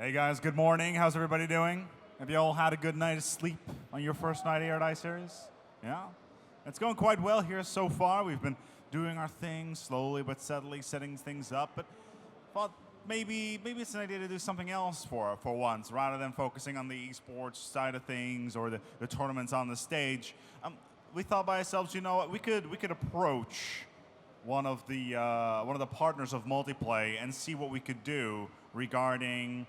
Hey guys, good morning. How's everybody doing? Have you all had a good night of sleep on your first night here at iSeries? Yeah? It's going quite well here so far. We've been doing our thing slowly but steadily, setting things up, but thought maybe it's an idea to do something else for once, rather than focusing on the esports side of things or the tournaments on the stage. We thought by ourselves, you know what, we could approach one of the partners of Multiplay and see what we could do regarding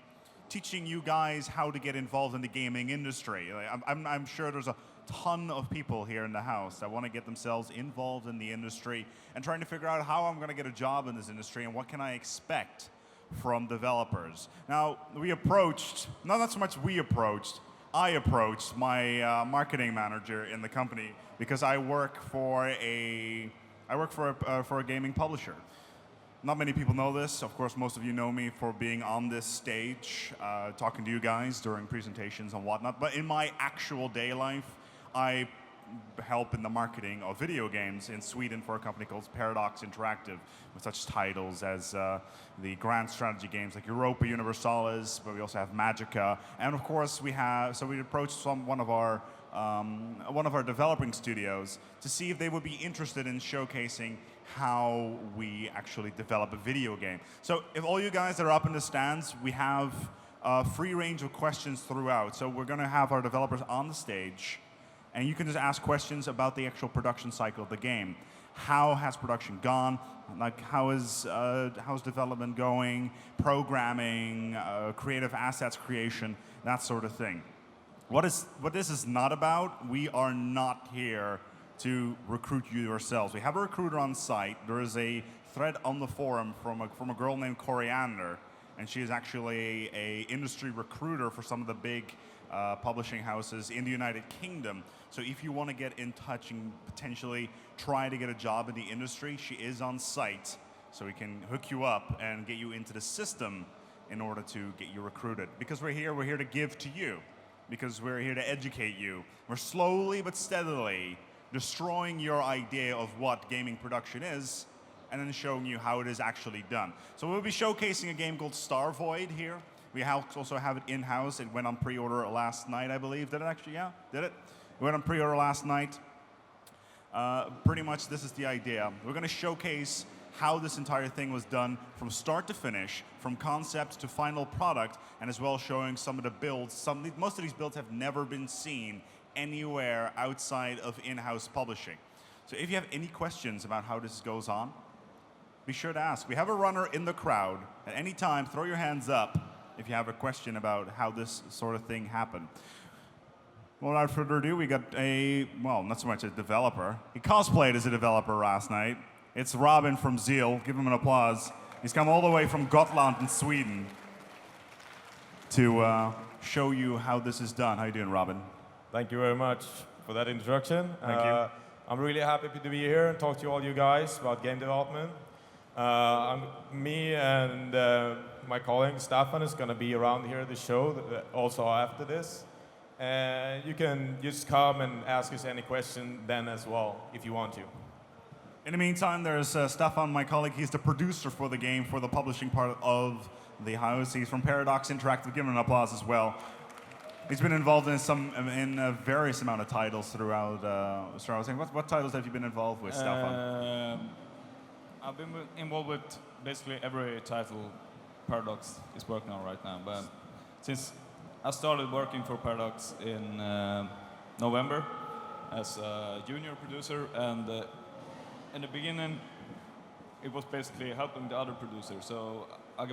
teaching you guys how to get involved in the gaming industry. I'm sure there's a ton of people here in the house that want to get themselves involved in the industry and trying to figure out how I'm going to get a job in this industry and what can I expect from developers. Now, we approached, not so much we approached, I approached my marketing manager in the company because I work for a gaming publisher. Not many people know this. Of course, most of you know me for being on this stage, talking to you guys during presentations and whatnot. But in my actual day life, I help in the marketing of video games in Sweden for a company called Paradox Interactive, with such titles as the grand strategy games like Europa Universalis, but we also have Magica, and of course we approached one of our developing studios to see if they would be interested in showcasing how we actually develop a video game. So if all you guys that are up in the stands, we have a free range of questions throughout. So we're going to have our developers on the stage, and you can just ask questions about the actual production cycle of the game. How has production gone? Like how's development going? Programming, creative assets creation, that sort of thing. What this is not about, we are not here to recruit you yourselves. We have a recruiter on site. There is a thread on the forum from a girl named Coriander, and she is actually a industry recruiter for some of the big publishing houses in the United Kingdom. So if you want to get in touch and potentially try to get a job in the industry, she is on site, so we can hook you up and get you into the system in order to get you recruited. Because we're here to give to you. Because we're here to educate you. We're slowly but steadily destroying your idea of what gaming production is and then showing you how it is actually done. So we'll be showcasing a game called Starvoid here. We also have it in-house. It went on pre-order last night, I believe. Did it actually? Yeah, did it? It went on pre-order last night. Pretty much this is the idea. We're going to showcase how this entire thing was done from start to finish, from concept to final product, and as well showing some of the builds. Most of these builds have never been seen anywhere outside of in-house publishing. So if you have any questions about how this goes on, be sure to ask. We have a runner in the crowd. At any time, throw your hands up if you have a question about how this sort of thing happened. Well, without further ado, we got not so much a developer. He cosplayed as a developer last night. It's Robin from Zeal. Give him an applause. He's come all the way from Gotland in Sweden to show you how this is done. How you doing, Robin? Thank you very much for that introduction. Thank you. I'm really happy to be here and talk to all you guys about game development. Me and my colleague Staffan is going to be around here at the show also after this. And you can just come and ask us any question then as well, if you want to. In the meantime, there's Staffan, my colleague. He's the producer for the game, for the publishing part of the house. He's from Paradox Interactive. Give him an applause as well. He's been involved in a various amount of titles throughout. What titles have you been involved with, Staffan? I've been involved with basically every title Paradox is working on right now. But since I started working for Paradox in November as a junior producer, and in the beginning it was basically helping the other producers. So I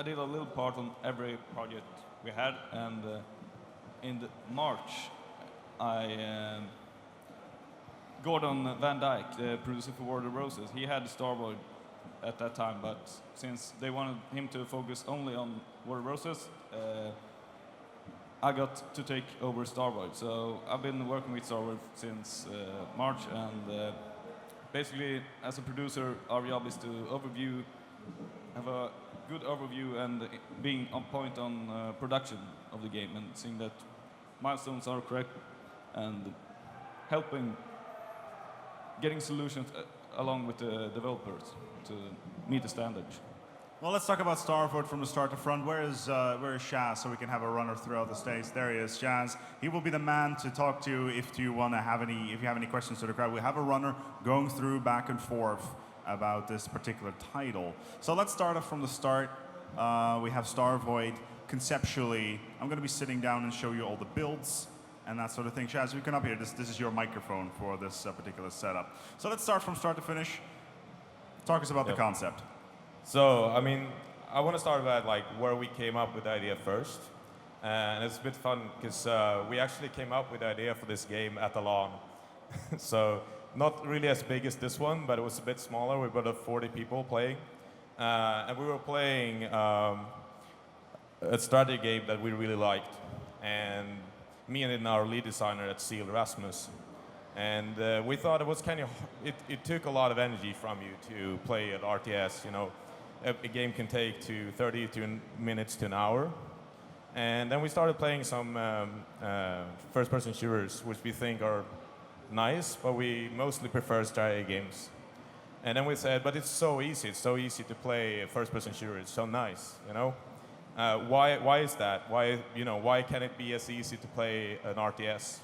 did a little part on every project we had, and in March, Gordon Van Dyke, the producer for World of Roses, he had Starvoid at that time, but since they wanted him to focus only on World of Roses, I got to take over Starvoid. So I've been working with Starvoid since March, and basically, as a producer, our job is to have a good overview and being on point on production of the game and seeing that milestones are correct and getting solutions along with the developers to meet the standards. Well, let's talk about Starvoid from the start to front. Where is Shaz, so we can have a runner throughout the stage? There he is, Shaz. He will be the man to talk to if you have any questions to the crowd. We have a runner going through back and forth about this particular title. So let's start off from the start. We have Starvoid. Conceptually, I'm going to be sitting down and show you all the builds and that sort of thing. Shaz, you come up here. This is your microphone for this particular setup. So let's start from start to finish. Talk us about the concept. So, I mean, I want to start about like where we came up with the idea first. And it's a bit fun because we actually came up with the idea for this game at the launc. So, not really as big as this one, but it was a bit smaller. We were 40 people playing. And we were playing a strategy game that we really liked. And me and our lead designer at Zeal, Rasmus. And we thought it was kind of, it took a lot of energy from you to play at RTS, you know. A game can take 30 minutes to an hour. And then we started playing some first-person shooters, which we think are nice, but we mostly prefer strategy games. And then we said, but it's so easy to play a first-person shooter, it's so nice, you know? Why is that? Why can't it be as easy to play an RTS?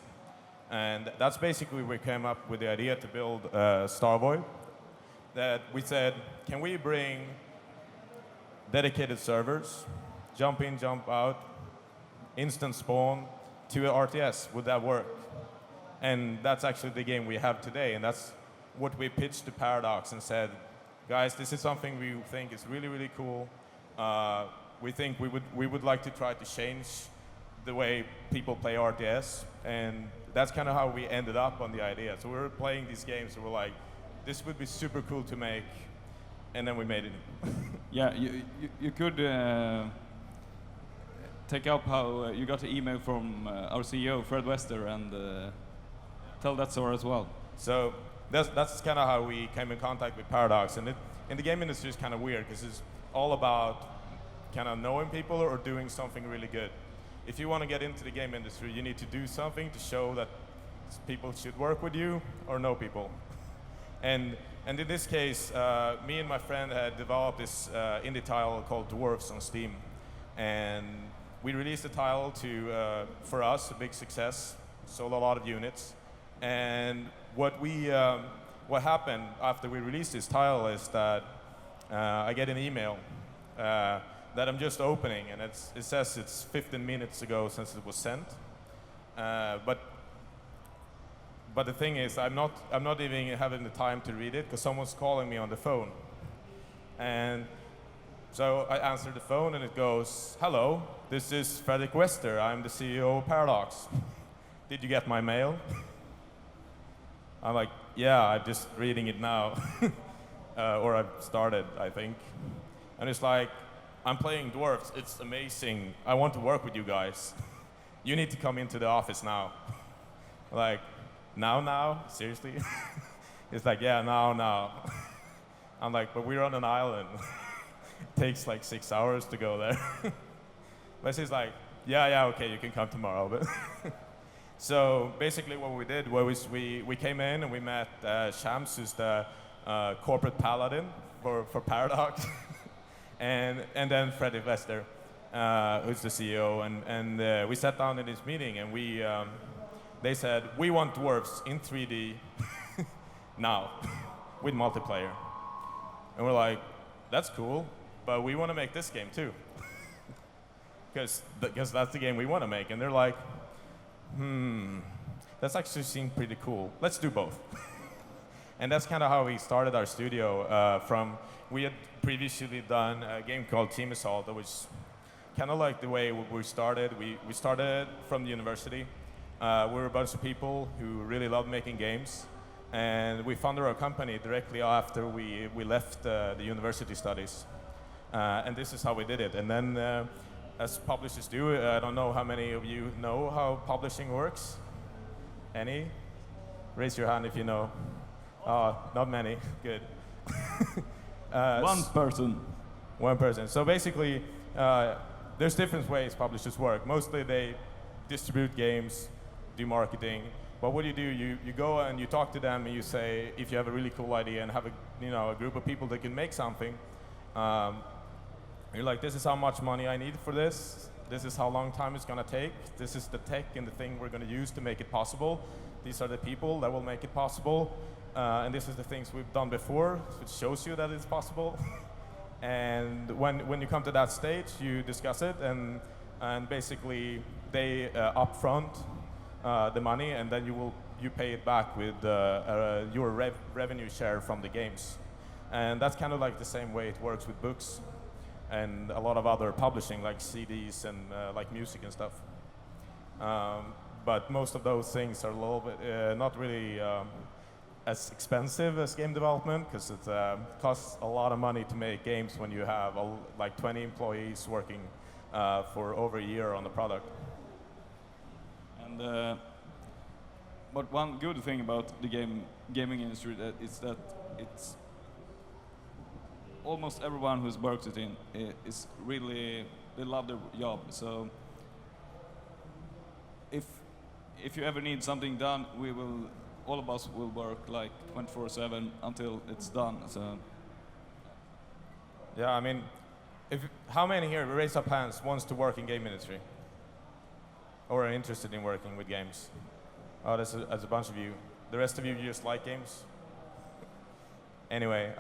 And that's basically we came up with the idea to build Starvoid. That we said, can we bring dedicated servers, jump in, jump out, instant spawn to an RTS? Would that work? And that's actually the game we have today, and that's what we pitched to Paradox and said, guys, this is something we think is really, really cool. We think we would like to try to change the way people play RTS, and that's kind of how we ended up on the idea. So we were playing these games, and we're like, this would be super cool to make, and then we made it. Yeah, you could take up how you got an email from our CEO, Fred Wester, and tell that story as well. So that's kind of how we came in contact with Paradox, and in the game industry, it's kind of weird because it's all about kind of knowing people or doing something really good. If you want to get into the game industry, you need to do something to show that people should work with you or know people. And in this case, me and my friend had developed this indie title called Dwarfs on Steam. And we released the title to, for us, a big success, sold a lot of units. And what happened after we released this title is that I get an email that I'm just opening, and it says it's 15 minutes ago since it was sent. But the thing is, I'm not even having the time to read it because someone's calling me on the phone. And so I answer the phone, and it goes, "Hello, this is Fredrik Wester. I'm the CEO of Paradox. Did you get my mail?" I'm like, "Yeah, I'm just reading it now." Or I've started, I think. And it's like, I'm playing Dwarfs, it's amazing. I want to work with you guys. You need to come into the office now. Like, now? Seriously? It's like, yeah, now. I'm like, but we're on an island. It takes like 6 hours to go there. But she's like, yeah, okay, you can come tomorrow. But so basically what we did was we came in and we met Shams, who's the corporate paladin for Paradox. And then Fredrik Wester, who's the CEO, and we sat down in this meeting, and they said, we want dwarves in 3D now, with multiplayer. And we're like, that's cool, but we want to make this game too. Because that's the game we want to make. And they're like, that's actually seemed pretty cool. Let's do both. And that's kind of how we started our studio. We had previously done a game called Team Assault, that was kind of like the way we started. We started from the university. We were a bunch of people who really loved making games. And we founded our company directly after we left the university studies. And this is how we did it. And then, as publishers do, I don't know how many of you know how publishing works. Any? Raise your hand if you know. Oh, not many. Good. One person. One person. So basically, there's different ways publishers work. Mostly they distribute games, do marketing. But what do? You go and you talk to them and you say, if you have a really cool idea and have a group of people that can make something, You're like, this is how much money I need for this. This is how long time it's going to take. This is the tech and the thing we're going to use to make it possible. These are the people that will make it possible. And this is the things we've done before, which shows you that it's possible. And when you come to that stage, you discuss it, and basically they upfront the money, and then you pay it back with your revenue share from the games. And that's kind of like the same way it works with books and a lot of other publishing, like CDs and like music and stuff. But most of those things are a little bit not really as expensive as game development, because it costs a lot of money to make games when you have like 20 employees working for over a year on the product. And but one good thing about the gaming industry is that it's almost everyone who's worked it in is really, they love their job. So if you ever need something done, all of us will work like 24/7 until it's done. So yeah, I mean, how many here, raise up hands, wants to work in game industry? Or are interested in working with games? Oh, that's a bunch of you. The rest of you just like games? Anyway,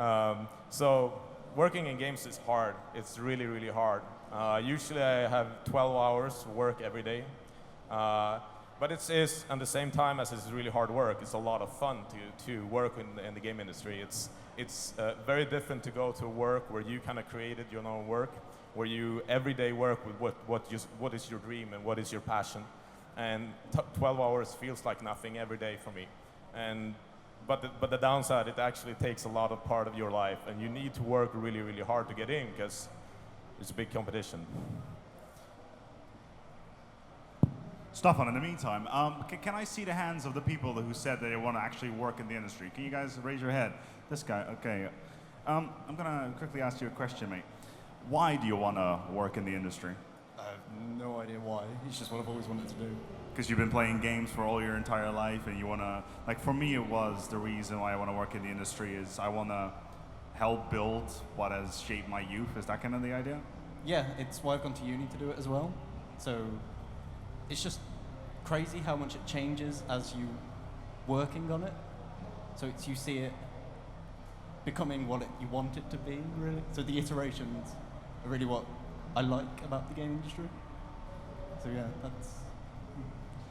so working in games is hard. It's really, really hard. Usually I have 12 hours work every day. But it is, at the same time as it's really hard work, it's a lot of fun to work in the game industry. It's very different to go to work where you kind of created your own work, where you every day work with what is your dream and what is your passion. And 12 hours feels like nothing every day for me. But the downside, it actually takes a lot of part of your life, and you need to work really, really hard to get in, because it's a big competition. Staffan, in the meantime, can I see the hands of the people who said that they want to actually work in the industry? Can you guys raise your head? This guy, okay. I'm going to quickly ask you a question, mate. Why do you want to work in the industry? I have no idea why. It's just what I've always wanted to do. Because you've been playing games for all your entire life, and you want to, like, for me, it was the reason why I want to work in the industry is I want to help build what has shaped my youth. Is that kind of the idea? Yeah, it's why I've gone to uni to do it as well. So it's just crazy how much it changes as you working on it. So you see it becoming what you want it to be, really. So the iterations are really what I like about the game industry. So yeah, that's...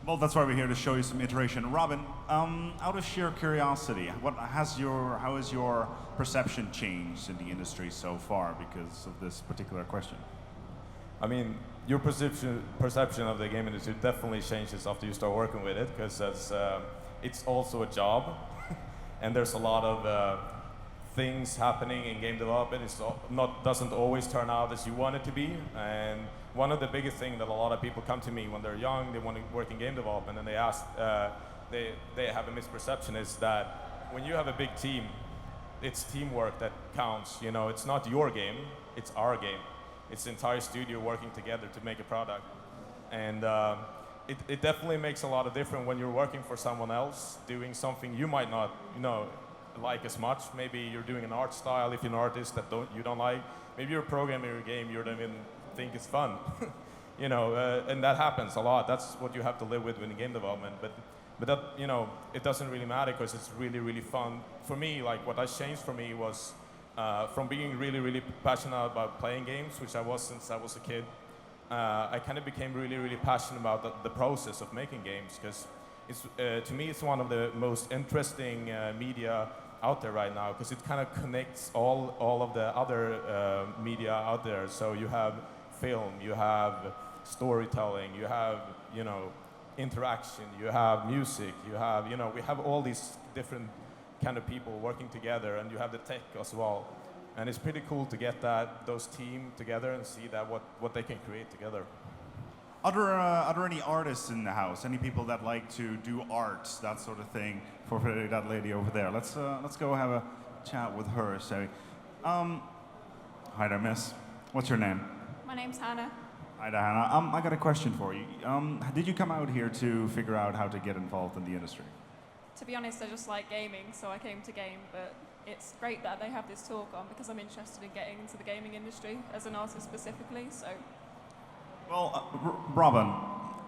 Well, that's why we're here to show you some iteration. Robin, out of sheer curiosity, how has your perception changed in the industry so far because of this particular question? I mean, your perception of the game industry definitely changes after you start working with it, because it's also a job, and there's a lot of things happening in game development. Doesn't always turn out as you want it to be, and one of the biggest things that a lot of people come to me when they're young, they want to work in game development, and they ask, they have a misperception, is that when you have a big team, it's teamwork that counts. You know, it's not your game, it's our game. It's the entire studio working together to make a product. And it definitely makes a lot of difference when you're working for someone else, doing something you might not, like as much. Maybe you're doing an art style, if you're an artist that you don't like. Maybe you're programming your game, you don't even think it's fun. And that happens a lot. That's what you have to live with in game development. But that, it doesn't really matter, because it's really, really fun. For me, like, what has changed for me was from being really, really passionate about playing games, which I was since I was a kid, I kind of became really, really passionate about the process of making games, because to me it's one of the most interesting media out there right now, because it kind of connects all of the other media out there. So you have film, you have storytelling, you have interaction, you have music, you have we have all these different kind of people working together, and you have the tech as well. And it's pretty cool to get those team together and see that what they can create together. Are there any artists in the house? Any people that like to do art, that sort of thing? For that lady over there, let's go have a chat with her. So, hi there, miss. What's your name? My name's Hannah. Hi there, Hannah. I got a question for you. Did you come out here to figure out how to get involved in the industry? To be honest, I just like gaming, so I came to game, but it's great that they have this talk on because I'm interested in getting into the gaming industry as an artist specifically. So, Well, Robin,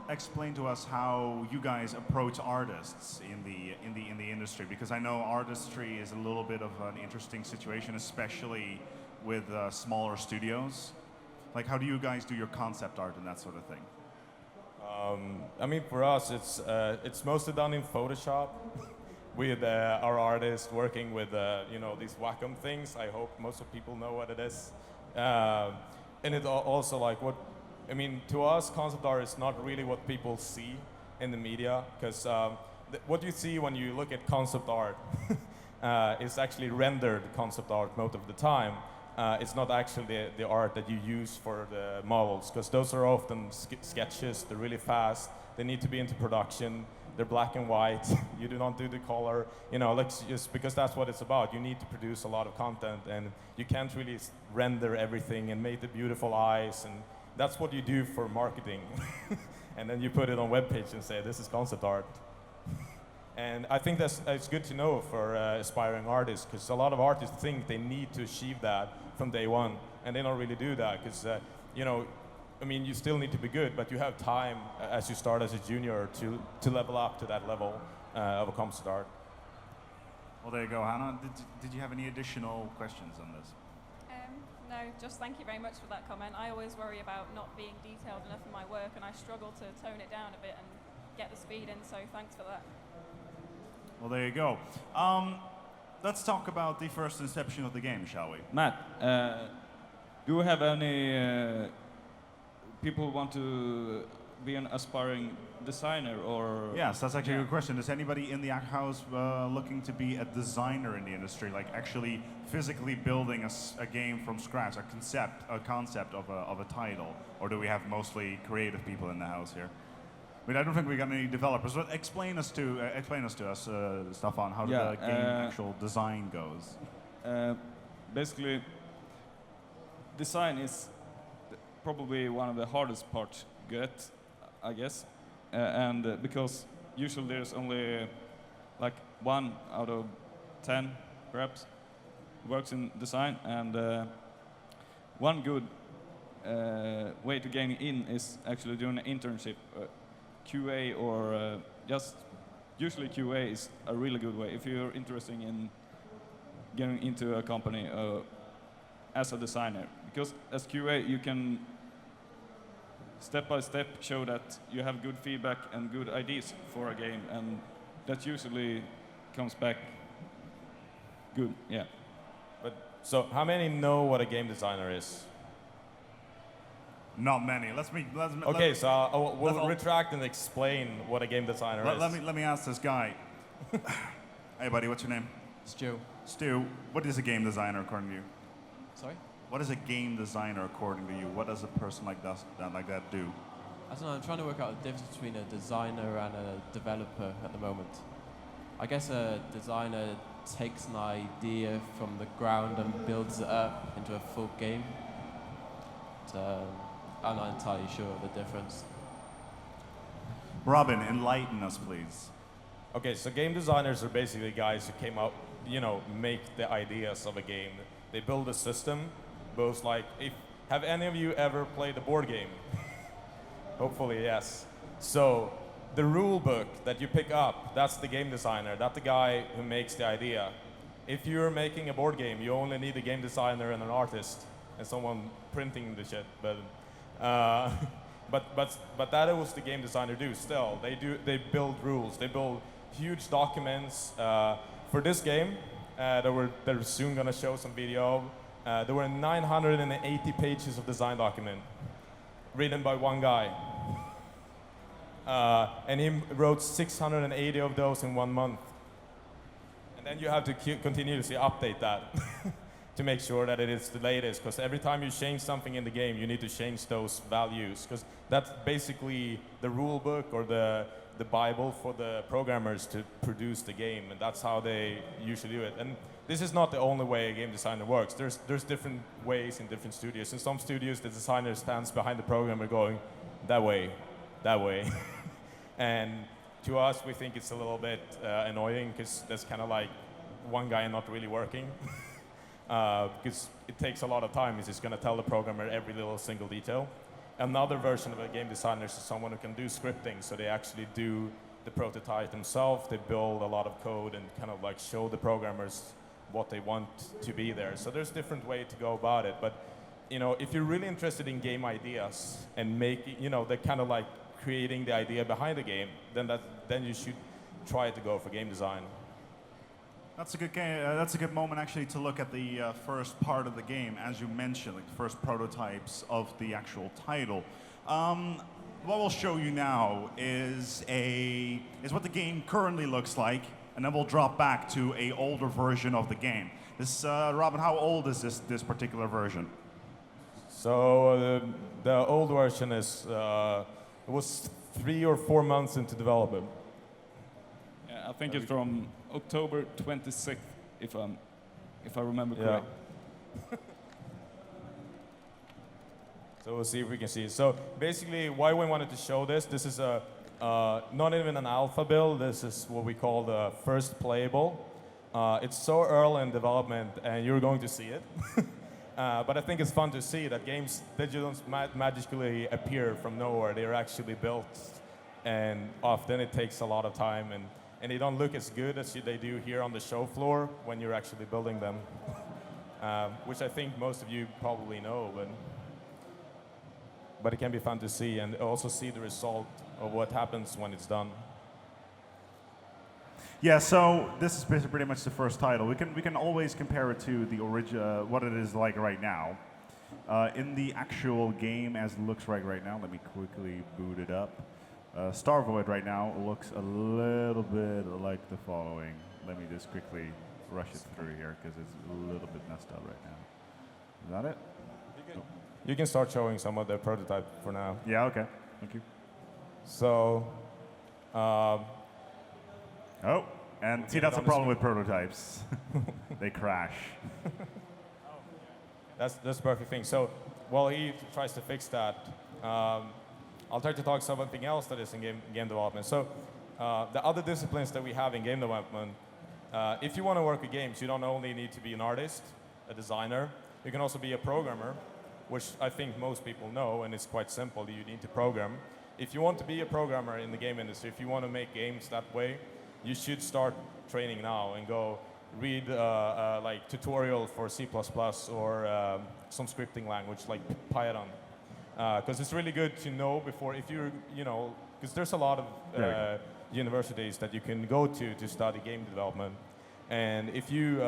explain to us how you guys approach artists in the industry, because I know artistry is a little bit of an interesting situation, especially with smaller studios. Like, how do you guys do your concept art and that sort of thing? I mean, for us, it's mostly done in Photoshop with our artists working with these Wacom things. I hope most of people know what it is. And it also like to us, concept art is not really what people see in the media, because what you see when you look at concept art is actually rendered concept art most of the time. It's not actually the art that you use for the models, because those are often sketches. They're really fast. They need to be into production. They're black and white. You do not do the color, just because that's what it's about. You need to produce a lot of content, and you can't really render everything and make the beautiful eyes, and that's what you do for marketing. And then you put it on webpage and say, this is concept art. And I think it's good to know for aspiring artists, because a lot of artists think they need to achieve that from day one, and they don't really do that, because you still need to be good, but you have time as you start as a junior to level up to that level of a concept art. Well, there you go, Hannah. Did you have any additional questions on this? no, just thank you very much for that comment. I always worry about not being detailed enough in my work, and I struggle to tone it down a bit and get the speed in, so thanks for that. Well, there you go. Let's talk about the first inception of the game, shall we? Matt, do you have any people who want to be an aspiring designer, or? Yes, that's actually a good question. Is anybody in the house looking to be a designer in the industry, like actually physically building a game from scratch, a concept of a title, or do we have mostly creative people in the house here? I mean, I don't think we got any developers. But explain us to us, Stefan, how the game actual design goes. Basically, design is probably one of the hardest parts to get, I guess, and because usually there's only like 1 out of 10, perhaps, works in design, and one good way to gain in is actually doing an internship. QA or just usually QA is a really good way if you're interested in getting into a company as a designer, because as QA you can step by step show that you have good feedback and good ideas for a game, and that usually comes back good. Yeah. But so how many know what a game designer is? Not many. Okay, so we'll retract and explain what a game designer is. Let me ask this guy. Hey, buddy, what's your name? Stu. Stu, what is a game designer according to you? Sorry? What is a game designer according to you? What does a person like that do? I don't know, I'm trying to work out the difference between a designer and a developer at the moment. I guess a designer takes an idea from the ground and builds it up into a full game. I'm not entirely sure of the difference. Robin, enlighten us, please. Okay, so game designers are basically guys who came up, make the ideas of a game. They build a system, both like, have any of you ever played a board game? Hopefully, yes. So the rule book that you pick up, that's the game designer. That's the guy who makes the idea. If you're making a board game, you only need a game designer and an artist and someone printing the shit. But that was the game designer do. Still, they build rules. They build huge documents for this game. They're soon gonna show some video. There were 980 pages of design document written by one guy. And he wrote 680 of those in 1 month. And then you have to continuously update that to make sure that it is the latest, because every time you change something in the game, you need to change those values, because that's basically the rule book or the Bible for the programmers to produce the game, and that's how they usually do it. And this is not the only way a game designer works. There's different ways in different studios. In some studios, the designer stands behind the programmer going, that way. And to us, we think it's a little bit annoying, because that's kind of like one guy not really working. Because it takes a lot of time. He's just going to tell the programmer every little single detail. Another version of a game designer is someone who can do scripting, so they actually do the prototype themselves. They build a lot of code and kind of like show the programmers what they want to be there. So there's different ways to go about it. But if you're really interested in game ideas and making, the kind of like creating the idea behind the game, then you should try to go for game design. That's a good game. That's a good moment actually to look at the first part of the game, as you mentioned, like the first prototypes of the actual title. What we'll show you now is what the game currently looks like, and then we'll drop back to a older version of the game. This, Robin, how old is this particular version? So the old version is it was 3 or 4 months into development. Yeah, I think it's from October 26th, if I remember correctly. So we'll see if we can see it. So basically, why we wanted to show this is not even an alpha build. This is what we call the first playable. It's so early in development, and you're going to see it. But I think it's fun to see that games that you don't magically appear from nowhere. They're actually built, and often it takes a lot of time, and they don't look as good as they do here on the show floor when you're actually building them, which I think most of you probably know. But it can be fun to see and also see the result of what happens when it's done. Yeah, so this is pretty much the first title. We can always compare it to the original, what it is like right now. In the actual game as it looks right now, let me quickly boot it up. Starvoid right now looks a little bit like the following. Let me just quickly rush it through here because it's a little bit messed up right now. Is that it? You can start showing some of the prototype for now. Yeah, okay. Thank you. So, oh, and see, that's the problem with prototypes. They crash. That's the perfect thing. So, while he tries to fix that, I'll try to talk something else that is in game development. So, the other disciplines that we have in game development, if you want to work with games, you don't only need to be an artist, a designer, you can also be a programmer, which I think most people know, and it's quite simple. You need to program. If you want to be a programmer in the game industry, if you want to make games that way, you should start training now and go read like tutorial for C++ or some scripting language like Python. Because it's really good to know before, if you're, because there's a lot of universities that you can go to study game development. And if you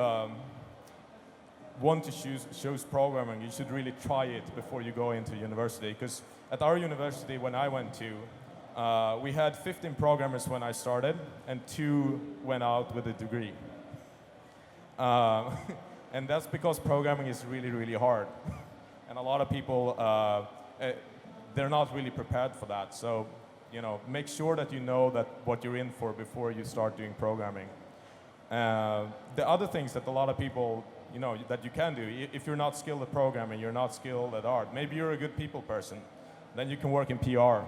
want to choose programming, you should really try it before you go into university. Because at our university, when I went to, we had 15 programmers when I started, and 2 went out with a degree. And that's because programming is really, really hard. And a lot of people, they're not really prepared for that. So, make sure that you know that what you're in for before you start doing programming. The other things that a lot of people, that you can do, if you're not skilled at programming, you're not skilled at art, maybe you're a good people person, then you can work in PR.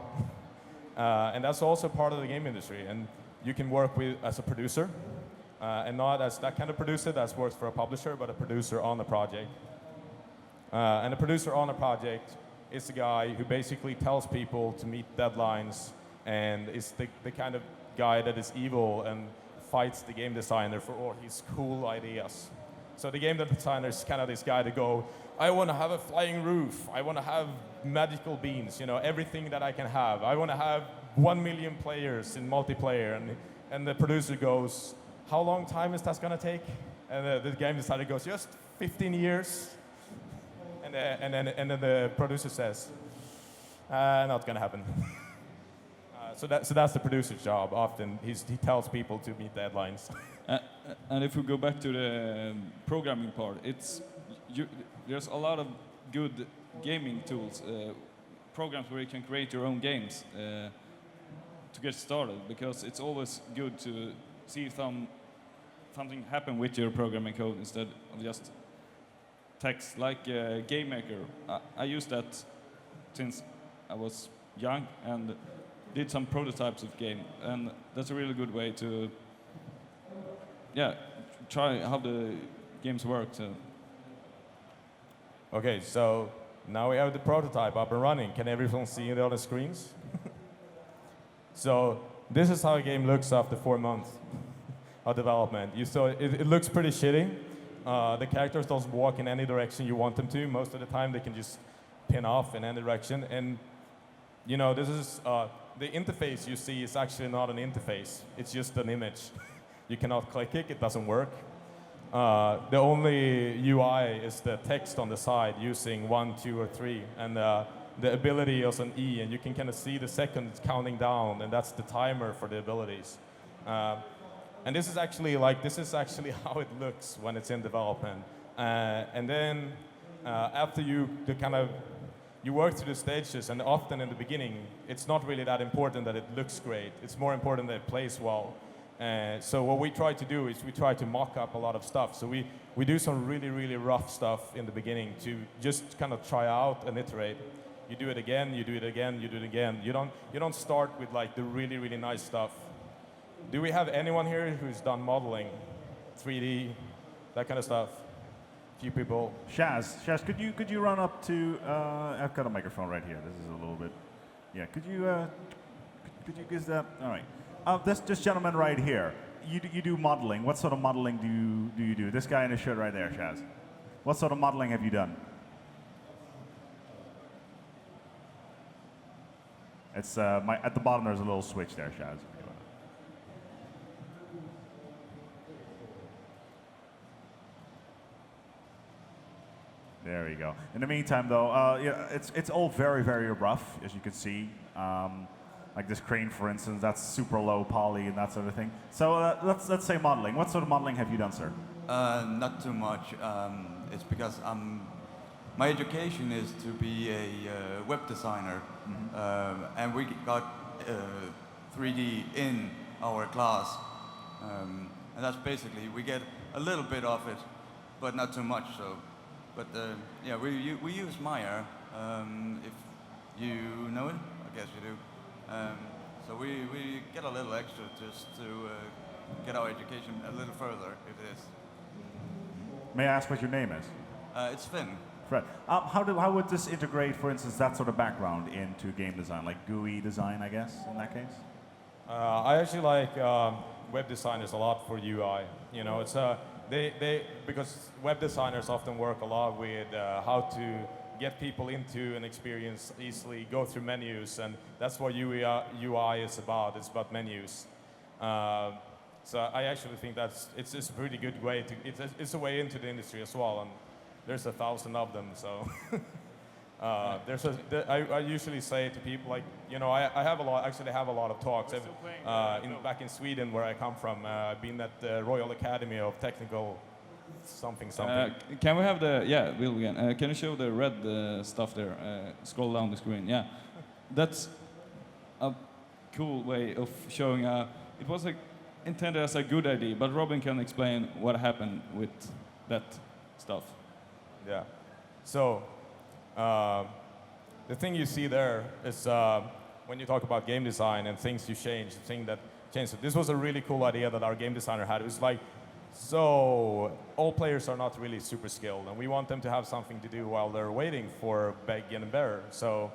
And that's also part of the game industry. And you can work as a producer, and not as that kind of producer that works for a publisher, but a producer on the project. And a producer on a project is the guy who basically tells people to meet deadlines and is the kind of guy that is evil and fights the game designer for all his cool ideas. So the game designer is kind of this guy to go, I want to have a flying roof, I want to have magical beans, everything that I can have. I want to have 1 million players in multiplayer. And the producer goes, how long time is that going to take? And the game designer goes, just 15 years. And then the producer says, not going to happen. So that's the producer's job. Often he tells people to meet deadlines. And if we go back to the programming part, there's a lot of good gaming tools, programs where you can create your own games to get started, because it's always good to see something happen with your programming code instead of just text, like Game Maker. I used that since I was young and did some prototypes of game, and that's a really good way to try how the games work. So. Okay, so now we have the prototype up and running. Can everyone see it on the screens? So this is how a game looks after 4 months of development. You saw it looks pretty shitty. The characters don't walk in any direction you want them to. Most of the time they can just pin off in any direction. And you know, this is the interface you see is actually not an interface. It's just an image. You cannot click it, it doesn't work. The only UI is the text on the side using 1, 2, or 3, and the ability is an E, and you can kind of see the seconds counting down, and that's the timer for the abilities. And this is actually how it looks when it's in development. And then after you work through the stages, and often in the beginning, it's not really that important that it looks great. It's more important that it plays well. So what we try to do is we try to mock up a lot of stuff. So we do some really, really rough stuff in the beginning to just kind of try out and iterate. You do it again, you do it again, you do it again. You don't start with like the really, really nice stuff. Do we have anyone here who's done modeling, 3D, that kind of stuff? Few people. Shaz, could you run up to? I've got a microphone right here. This is a little bit. Yeah, could you give that? All right. This gentleman right here. You do modeling. What sort of modeling do you do? This guy in the shirt right there, Shaz. What sort of modeling have you done? It's at the bottom. There's a little switch there, Shaz. There we go. In the meantime, though, yeah, it's all very, very rough, as you can see. Like this crane, for instance, that's super low poly and that sort of thing. So let's say modeling. What sort of modeling have you done, sir? Not too much. It's because my education is to be a web designer, and we got 3D in our class, and that's basically we get a little bit of it, but not too much. So. But yeah, we use Maya, if you know it, I guess you do. So we get a little extra just to get our education a little further, if it is. May I ask what your name is? It's Finn. Fred. How would this integrate, for instance, that sort of background into game design, like GUI design, I guess, in that case? I actually like web designers a lot for UI. You know, it's because web designers often work a lot with how to get people into an experience easily, go through menus, and that's what UI is about. It's about menus. So I actually think it's a pretty good way to. It's a way into the industry as well, and there's 1,000 of them. So I usually say to people like, you know, I have a lot of talks. Back in Sweden, where I come from, I've been at the Royal Academy of Technical something. Can we have Will again? Can you show the red stuff there? Scroll down the screen. Yeah, that's a cool way of showing. It was intended as a good idea, but Robin can explain what happened with that stuff. Yeah. So. The thing you see there is when you talk about game design and things you change, the thing that changed. This was a really cool idea that our game designer had. It was like, so all players are not really super skilled, and we want them to have something to do while they're waiting for Beg and Bear. So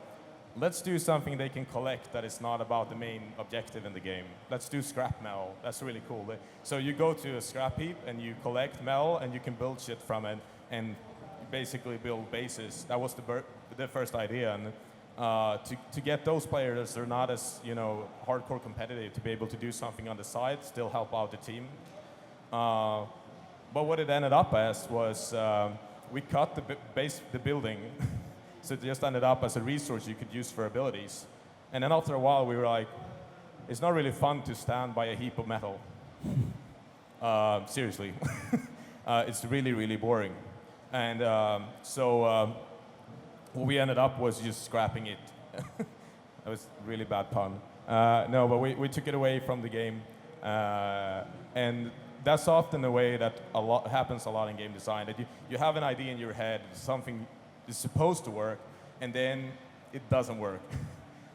let's do something they can collect that is not about the main objective in the game. Let's do scrap metal. That's really cool. So you go to a scrap heap and you collect metal and you can build shit from it and basically build bases. That was the first idea, and to get those players that are not as hardcore competitive to be able to do something on the side, still help out the team. But what it ended up as was we cut the building, so it just ended up as a resource you could use for abilities. And then after a while, we were like, it's not really fun to stand by a heap of metal. Seriously, it's really, really boring. And so what we ended up was just scrapping it. That was a really bad pun. No, but we took it away from the game. And that's often the way that happens a lot in game design. That you have an idea in your head, something is supposed to work, and then it doesn't work.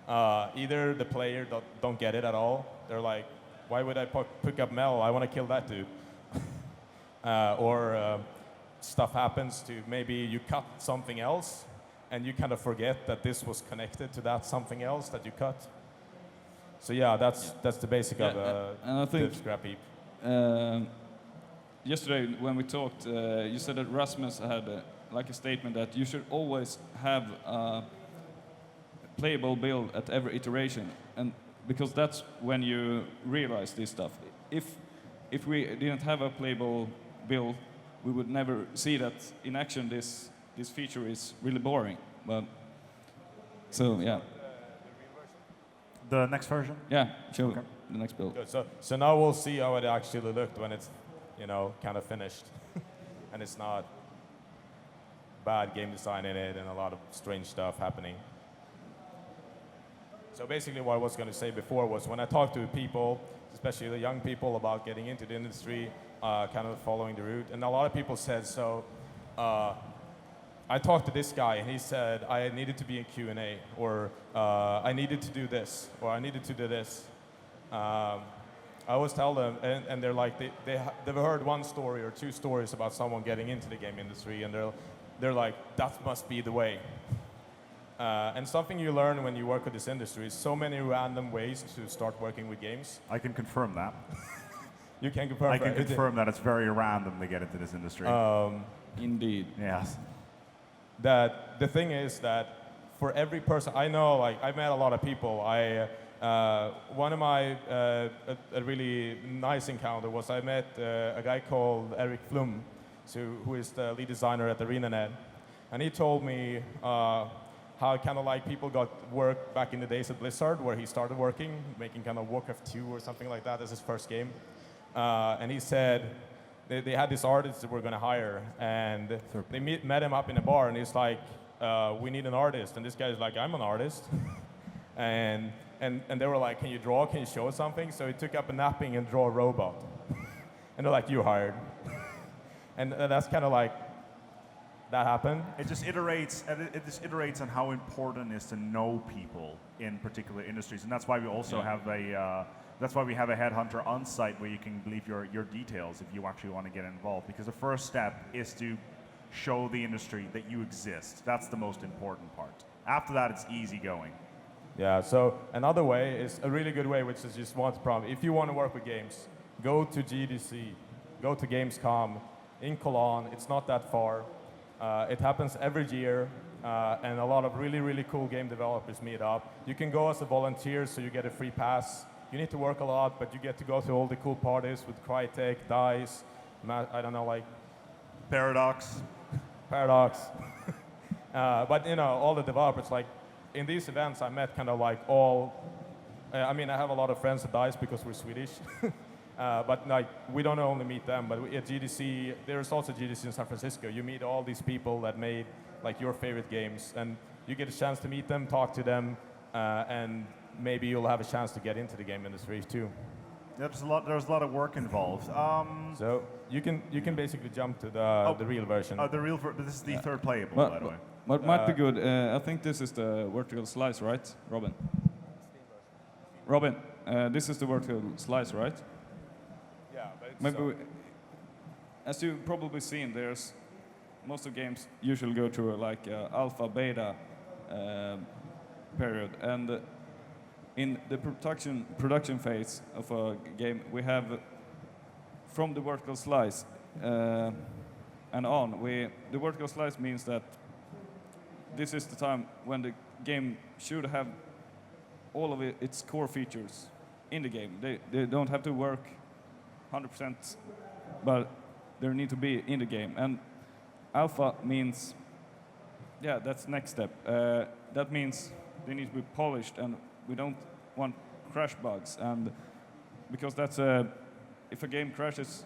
Either the player don't get it at all. They're like, why would I pick up Mel? I want to kill that dude. or stuff happens to maybe you cut something else and you kind of forget that this was connected to that something else that you cut. So yeah, that's the basic of and I think the scrap heap. Yesterday when we talked, you said that Rasmus had like a statement that you should always have a playable build at every iteration, and because that's when you realize this stuff. If we didn't have a playable build, we would never see that in action. This feature is really boring. But so yeah. The next version? Yeah, show the next build. Good. So now we'll see how it actually looked when it's, kind of finished, and it's not bad game design in it and a lot of strange stuff happening. So basically, what I was going to say before was when I talk to people, especially the young people, about getting into the industry, kind of following the route, and a lot of people said so. I talked to this guy and he said I needed to be in Q&A, or I needed to do this, or I needed to do this. I always tell them, and they're like, they've heard one story or two stories about someone getting into the game industry, and they're like, that must be the way. And something you learn when you work with this industry is so many random ways to start working with games. I can confirm that. You can confirm. I can confirm that it's very random to get into this industry. Indeed. Yes. That the thing is that for every person I know, like I've met a lot of people. One of my a really nice encounter was I met a guy called Eric Flum, who is the lead designer at ArenaNet, and he told me how kind of like people got work back in the days at Blizzard, where he started working, making kind of Warcraft 2 or something like that as his first game, and he said. They had this artist that we're going to hire, and they met him up in a bar, and he's like, we need an artist. And this guy's like, I'm an artist. and they were like, can you draw? Can you show us something? So he took up a napping and draw a robot. And they're like, you hired. and that's kind of like, that happened. It just iterates on how important it is to know people in particular industries, and that's why we also have a that's why we have a headhunter on site where you can leave your details if you actually want to get involved. Because the first step is to show the industry that you exist. That's the most important part. After that, it's easy going. Yeah. So another way is a really good way, which is just one problem. If you want to work with games, go to GDC, go to Gamescom in Cologne. It's not that far. It happens every year, and a lot of really, really cool game developers meet up. You can go as a volunteer, so you get a free pass. You need to work a lot, but you get to go to all the cool parties with Crytek, DICE, I don't know, like... Paradox. But, all the developers, like, in these events, I met kind of like all... I have a lot of friends at DICE because we're Swedish. But like, we don't only meet them, but at GDC, there's also GDC in San Francisco. You meet all these people that made like your favorite games, and you get a chance to meet them, talk to them, and maybe you'll have a chance to get into the game industry too. There's a lot of work involved. So you can basically jump to the real version. This is the third playable, by the way. What might be good? I think this is the vertical slice, right, Robin? Robin, this is the vertical slice, right? Yeah, but maybe as you've probably seen, there's most of games usually go through like alpha, beta period, and in the production phase of a game, we have from the vertical slice and on. The vertical slice means that this is the time when the game should have all of its core features in the game. They don't have to work 100%, but they need to be in the game. And alpha means, that's next step. That means they need to be polished, and we don't want crash bugs. And because that's if a game crashes,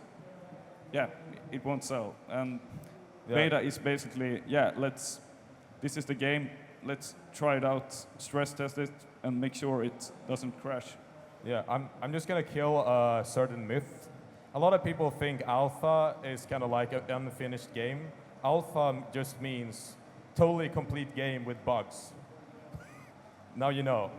it won't sell. And beta is basically, this is the game, let's try it out, stress test it, and make sure it doesn't crash. Yeah, I'm just gonna kill a certain myth. A lot of people think alpha is kind of like an unfinished game. Alpha just means totally complete game with bugs. Now you know.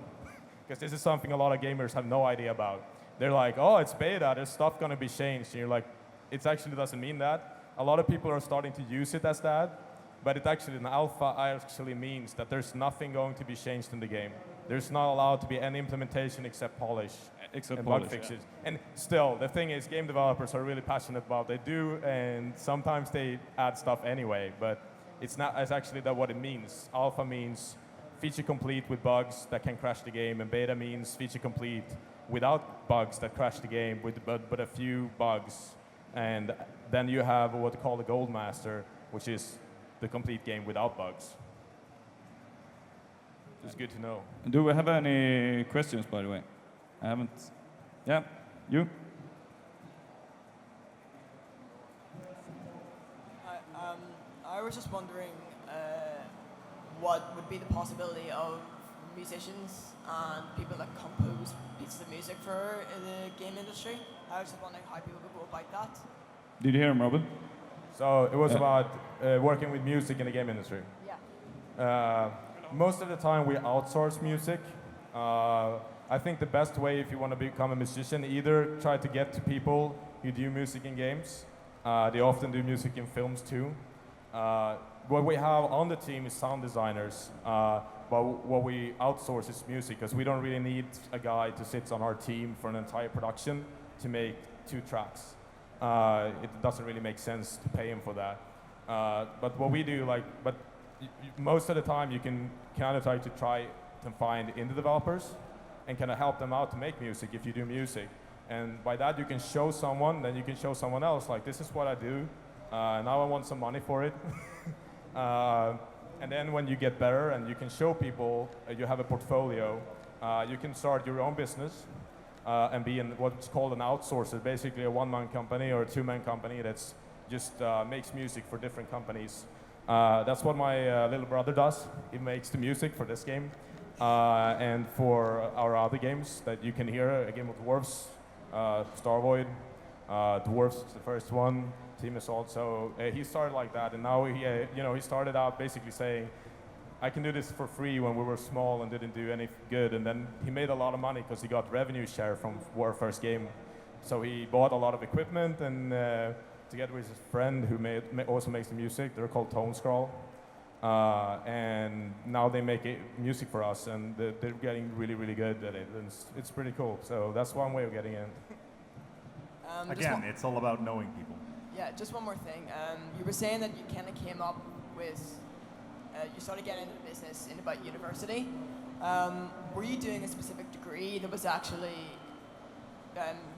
Because this is something a lot of gamers have no idea about. They're like, oh, it's beta, there's stuff gonna be changed. And you're like, it actually doesn't mean that. A lot of people are starting to use it as that, but it actually, an alpha actually means that there's nothing going to be changed in the game. There's not allowed to be any implementation except polish. Except And polish, bug fixes. yeah. And still, the thing is, game developers are really passionate about what they do, and sometimes they add stuff anyway, but it's not as actually that what it means. Alpha means feature complete with bugs that can crash the game, and beta means feature complete without bugs that crash the game, with but a few bugs. And then you have what they call the gold master, which is the complete game without bugs. It's good to know. Do we have any questions, by the way? I haven't. Yeah, you? I was just wondering what would be the possibility of musicians and people that compose pieces of music for the game industry. I was just wondering how people would go about that. Did you hear him, Robin? So it was about working with music in the game industry. Yeah. Most of the time we outsource music. I think the best way if you want to become a musician, either try to get to people who do music in games. They often do music in films too. What we have on the team is sound designers, but what we outsource is music, because we don't really need a guy to sit on our team for an entire production to make 2 tracks. It doesn't really make sense to pay him for that. But what we do, most of the time you can kind of try to find indie developers and kind of help them out to make music if you do music. And by that you can show someone, then you can show someone else, like, this is what I do, now I want some money for it. And then when you get better and you can show people, you have a portfolio, you can start your own business and be in what's called an outsourcer, basically a one-man company or a two-man company that's just makes music for different companies. That's what my little brother does. He makes the music for this game and for our other games that you can hear, A Game of Dwarfs, Starvoid, Dwarfs is the first one, Team Assault. So he started like that, and now he started out basically saying, I can do this for free when we were small and didn't do any good, and then he made a lot of money because he got revenue share from our first game. So he bought a lot of equipment, and together with his friend who also makes the music, they're called Tone Scroll, and now they make music for us, and they're getting really, really good at it, and it's pretty cool. So that's one way of getting in. Again, it's all about knowing people. Yeah, just one more thing. You were saying that you kind of came up with, you started getting into the business in about university. Were you doing a specific degree that was actually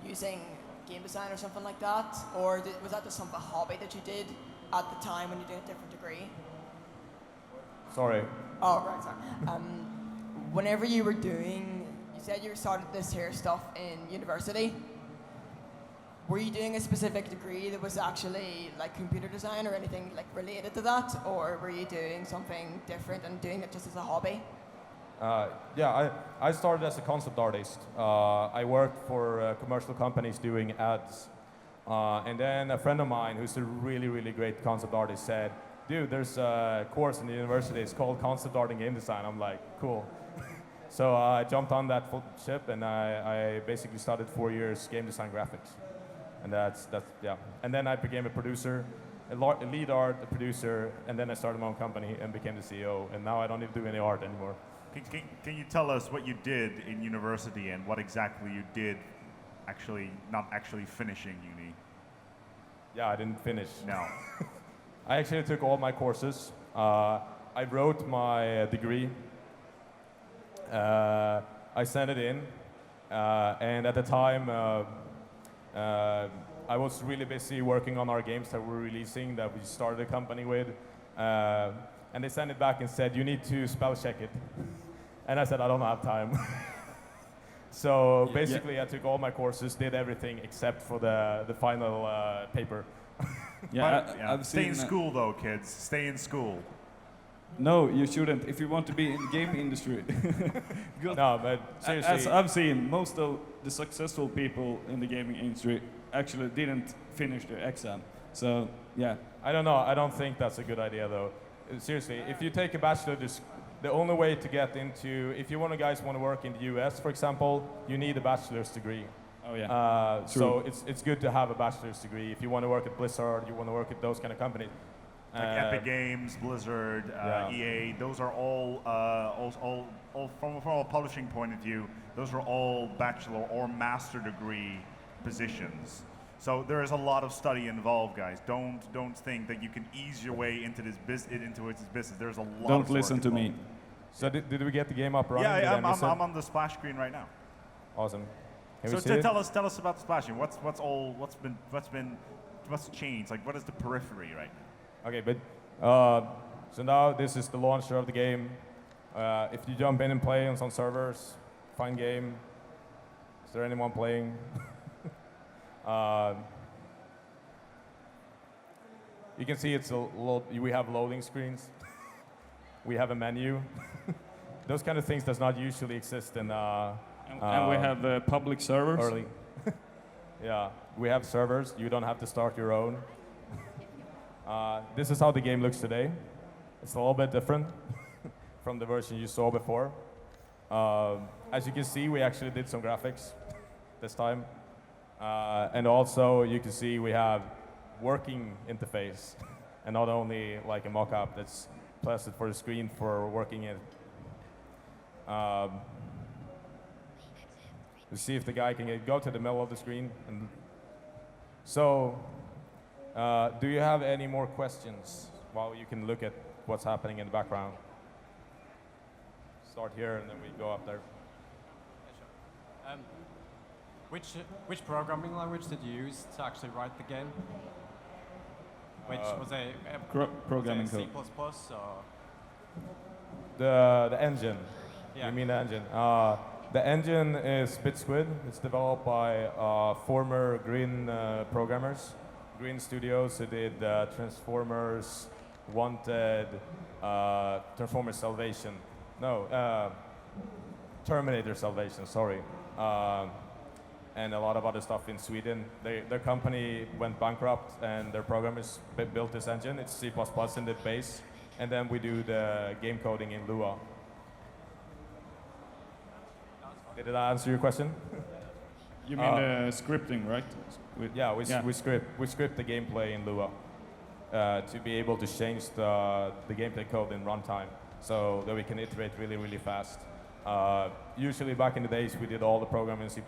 using game design or something like that? Or was that just some hobby that you did at the time when you did a different degree? Sorry. Oh, right, sorry. Whenever you were doing, you said you started this here stuff in university. Were you doing a specific degree that was actually like computer design or anything like related to that? Or were you doing something different and doing it just as a hobby? Yeah, I started as a concept artist. I worked for commercial companies doing ads. And then a friend of mine who's a really, really great concept artist said, dude, there's a course in the university, it's called Concept Art and Game Design. I'm like, cool. So I jumped on that ship, and I basically started 4 years game design graphics. And that's yeah. And then I became a producer, a lead art, a producer, and then I started my own company and became the CEO. And now I don't even do any art anymore. Can you tell us what you did in university and what exactly you did not actually finishing uni? Yeah, I didn't finish. No. I actually took all my courses. I wrote my degree. I sent it in. And at the time, I was really busy working on our games that we're releasing, that we started a company with. And they sent it back and said, you need to spell check it. And I said, I don't have time. So basically I took all my courses, did everything except for the final paper. I've Stay in seen, school though, kids. Stay in school. No, you shouldn't if you want to be in the game industry. No, but seriously. As I've seen, most of the successful people in the gaming industry actually didn't finish their exam. So, yeah. I don't know. I don't think that's a good idea, though. Seriously, if you take a bachelor, the only way to get into, if you guys want to work in the US, for example, you need a bachelor's degree. Oh yeah. So it's good to have a bachelor's degree if you want to work at Blizzard, you want to work at those kind of companies. Like Epic Games, Blizzard, EA, those are all from a publishing point of view, those are all bachelor or master degree positions. So there is a lot of study involved, guys. Don't think that you can ease your way into this business. There's a lot. Don't of listen to me. So did we get the game up running? Yeah, I'm on the splash screen right now. Awesome. Can So we see it? tell us about the splashing. What's changed? Like, what is the periphery right now? Okay, but so now this is the launcher of the game. If you jump in and play on some servers, fine game. Is there anyone playing? You can see we have loading screens. We have a menu. Those kind of things does not usually exist in. And we have public servers. Early. Yeah, we have servers. You don't have to start your own. This is how the game looks today. It's a little bit different from the version you saw before. As you can see, we actually did some graphics this time. And also, you can see we have working interface, and not only like a mock-up that's placed for the screen for working it. Let's see if the guy can go to the middle of the screen. And so, do you have any more questions while you can look at what's happening in the background? Start here and then we go up there. Which programming language did you use to actually write the game? Which was Programming C++ code. or? The engine. Yeah. You mean the engine? The engine is BitSquid. It's developed by former Green programmers. Green Studios who did Transformers, Wanted, Transformers Salvation. No, Terminator Salvation, sorry. And a lot of other stuff in Sweden. Their company went bankrupt and their programmers built this engine. It's C++ in the base. And then we do the game coding in Lua. Did I answer your question? You mean the scripting, right? Yeah, we script the gameplay in Lua to be able to change the gameplay code in runtime so that we can iterate really, really fast. Usually back in the days, we did all the programming in C++.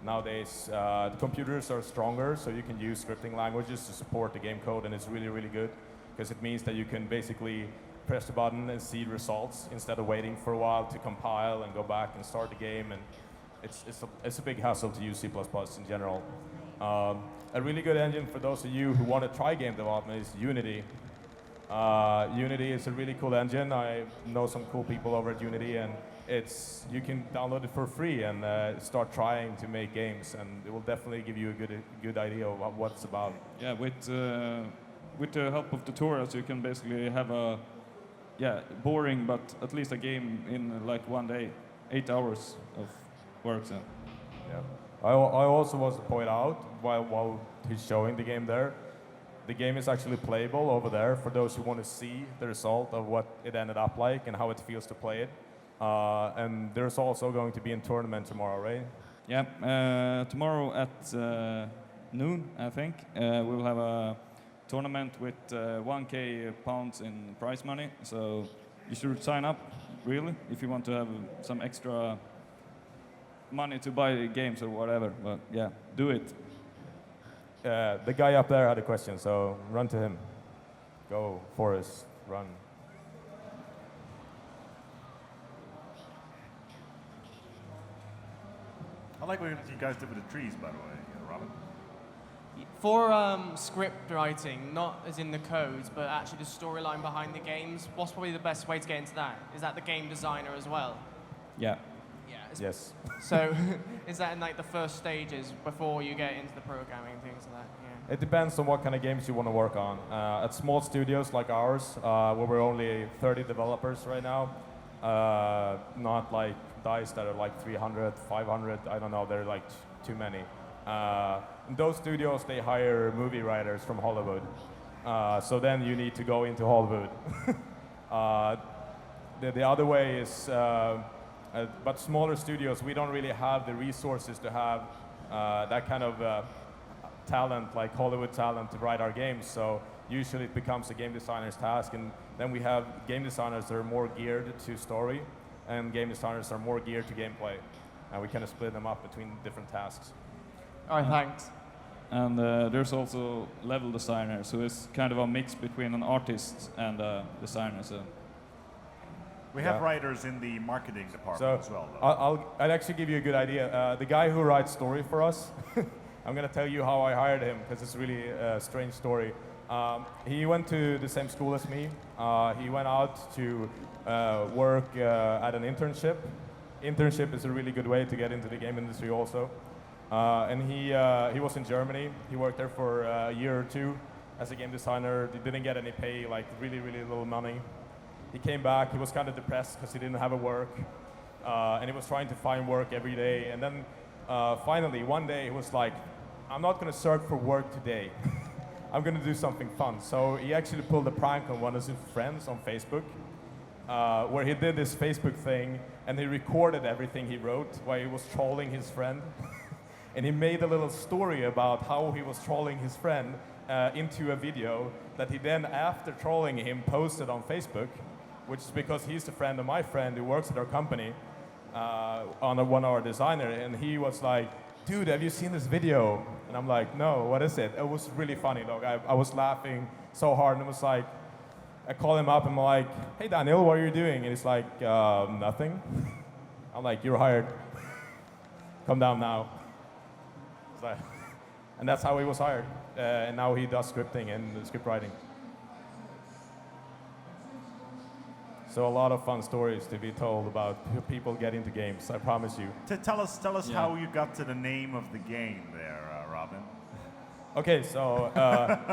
Nowadays, the computers are stronger, so you can use scripting languages to support the game code, and it's really, really good because it means that you can basically press the button and see results instead of waiting for a while to compile and go back and start the game. And it's a big hassle to use C++ in general. A really good engine for those of you who want to try game development is Unity. Unity is a really cool engine. I know some cool people over at Unity, and you can download it for free and start trying to make games, and it will definitely give you a good idea of what it's about. Yeah, with the help of tutorials, you can basically have a boring but at least a game in like one day, 8 hours of work. So. Yeah. I also want to point out while he's showing the game there, the game is actually playable over there for those who want to see the result of what it ended up like and how it feels to play it. And there's also going to be a tournament tomorrow, right? Yeah, tomorrow at noon, I think, we'll have a tournament with 1K pounds in prize money. So you should sign up, really, if you want to have some extra money to buy games or whatever. But yeah, do it. The guy up there had a question, so run to him. Go, Forrest, run. I like what you guys did with the trees, by the way, Robin. For script writing, not as in the codes, but actually the storyline behind the games, what's probably the best way to get into that? Is that the game designer as well? Yeah. Yes. So is that in like the first stages before you get into the programming and things like that? Yeah. It depends on what kind of games you want to work on. At small studios like ours, where we're only 30 developers right now, not like DICE that are like 300, 500, I don't know, they're like too many. In those studios, they hire movie writers from Hollywood. So then you need to go into Hollywood. The other way is, but smaller studios, we don't really have the resources to have that kind of talent, like Hollywood talent, to write our games. So usually it becomes a game designer's task, and then we have game designers that are more geared to story, and game designers are more geared to gameplay. And we kind of split them up between different tasks. All right, thanks. And there's also level designers, who is kind of a mix between an artist and a designer. So We have writers in the marketing department as well, though. I'll actually give you a good idea. The guy who writes story for us, I'm going to tell you how I hired him, because it's really a strange story. He went to the same school as me. He went out to work at an internship. Internship is a really good way to get into the game industry also. And he was in Germany. He worked there for a year or two as a game designer. He didn't get any pay, like really, really little money. He came back. He was kind of depressed because he didn't have a work. And he was trying to find work every day. And then finally, one day, he was like, I'm not going to search for work today. I'm going to do something fun. So he actually pulled a prank on one of his friends on Facebook, where he did this Facebook thing, and he recorded everything he wrote while he was trolling his friend. And he made a little story about how he was trolling his friend into a video that he then, after trolling him, posted on Facebook, which is because he's a friend of my friend who works at our company, one of our designer, and he was like, dude, have you seen this video? And I'm like, no, what is it? It was really funny, dog. I was laughing so hard, and it was like, I call him up, and I'm like, hey, Daniel, what are you doing? And he's like, nothing. I'm like, you're hired. Come down now. And that's how he was hired. And now he does scripting and script writing. So a lot of fun stories to be told about people getting into games, I promise you. Tell us how you got to the name of the game there, Robin. Okay, so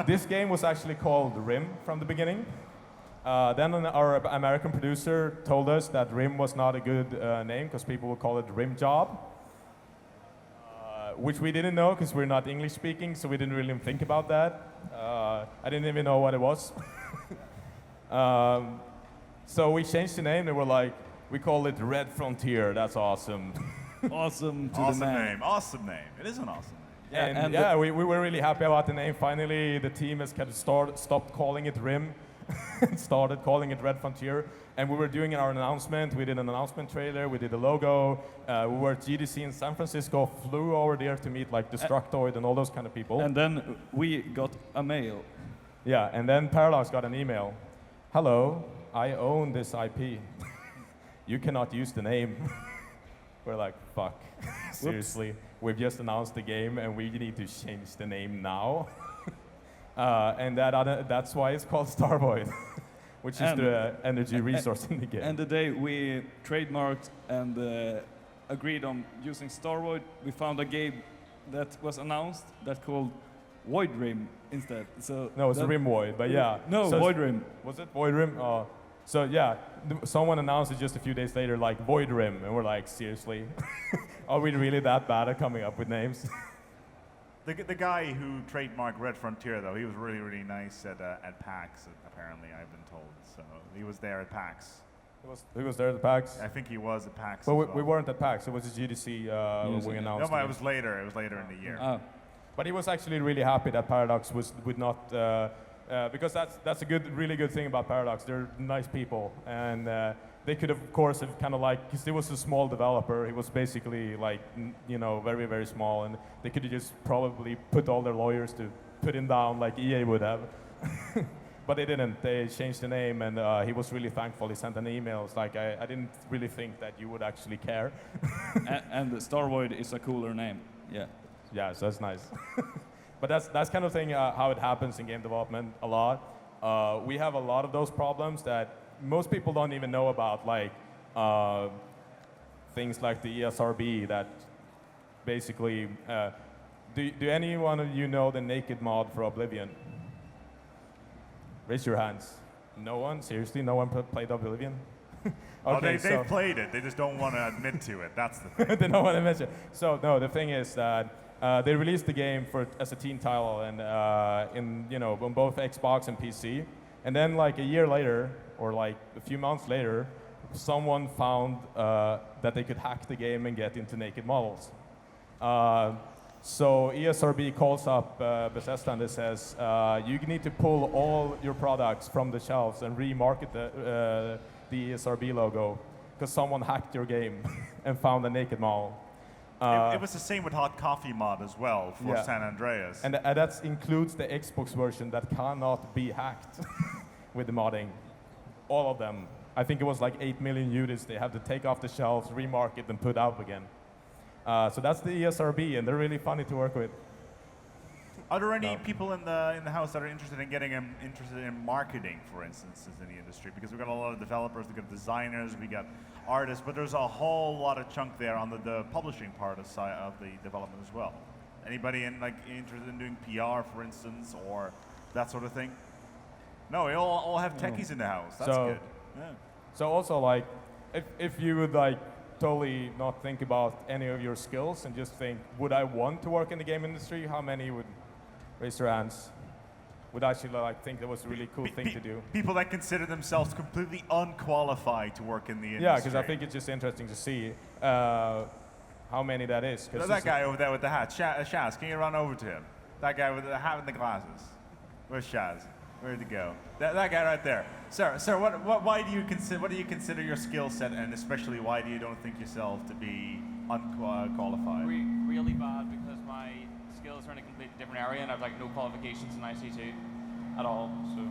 this game was actually called Rim from the beginning. Then our American producer told us that Rim was not a good name because people would call it Rim Job, which we didn't know because we're not English speaking, so we didn't really think about that. I didn't even know what it was. So we changed the name, and we're like, we call it Red Frontier. That's awesome. awesome to Awesome the man. name. Awesome name. It is an awesome name. Yeah, and we were really happy about the name. Finally, the team has kind of stopped calling it Rim and started calling it Red Frontier. And we were doing our announcement. We did an announcement trailer. We did a logo. We were at GDC in San Francisco, flew over there to meet like Destructoid and all those kind of people. And then we got a mail. Yeah, and then Parallax got an email. Hello, I own this IP. You cannot use the name. We're like, fuck, seriously. We've just announced the game and we need to change the name now. And that's why it's called Starvoid, which is the energy resource in the game. And the day we trademarked and agreed on using Starvoid, we found a game that was announced that called Void Rim instead. So no, it's Rim Void, but yeah. No, so Void Rim. Was it Void Rim? So yeah, someone announced it just a few days later, like Void Rim, and we're like, seriously? Are we really that bad at coming up with names? The guy who trademarked Red Frontier, though, he was really, really nice at PAX, apparently, I've been told. So he was there at PAX. He was there at PAX? I think he was at PAX. Well, we weren't at PAX. It was a GDC when we announced No, but it was later. It was later in the year. Oh. But he was actually really happy that Paradox would not, because that's a really good thing about Paradox. They're nice people, and they could of course have kind of like, because he was a small developer, he was basically like, very, very small, and they could have just probably put all their lawyers to put him down like EA would have. But they didn't. They changed the name, and he was really thankful. He sent an email. It's like, I didn't really think that you would actually care. and Starvoid is a cooler name. Yeah. Yeah, so that's nice. But that's kind of thing how it happens in game development a lot. We have a lot of those problems that most people don't even know about, like things like the ESRB that basically, do any one of you know the naked mod for Oblivion? Raise your hands. No one? Seriously? No one played Oblivion? Okay, they've played it. They just don't want to admit to it. That's the thing. They don't want to admit it. So no, the thing is that they released the game as a teen title and on both Xbox and PC. And then like a year later, or like a few months later, someone found that they could hack the game and get into naked models. So ESRB calls up Bethesda and it says, you need to pull all your products from the shelves and remarket the ESRB logo because someone hacked your game and found a naked model. It was the same with Hot Coffee mod as well for San Andreas. And that includes the Xbox version that cannot be hacked with the modding. All of them. I think it was like 8 million units they had to take off the shelves, remarket, and put out again. So that's the ESRB, and they're really funny to work with. Are there any people in the house that are interested in getting interested in marketing, for instance, in the industry? Because we've got a lot of developers, we've got designers, we got artists, but there's a whole lot of chunk there on the publishing part of the development as well. Anybody interested in doing PR, for instance, or that sort of thing? No, we all have techies in the house. That's good. Yeah. So also like, if you would like totally not think about any of your skills and just think, would I want to work in the game industry? How many would raise their hands? Would actually like think that was a really cool thing to do? People that consider themselves completely unqualified to work in the industry. Yeah, because I think it's just interesting to see how many that is. That guy over there with the hat, Shaz, can you run over to him? That guy with the hat and the glasses. Where's Shaz? Where'd he go? That guy right there. Sir, what do you consider your skill set, and especially why do you don't think yourself to be unqualified? Really bad because my skills are in a completely different area, and I've like no qualifications in ICT at all. So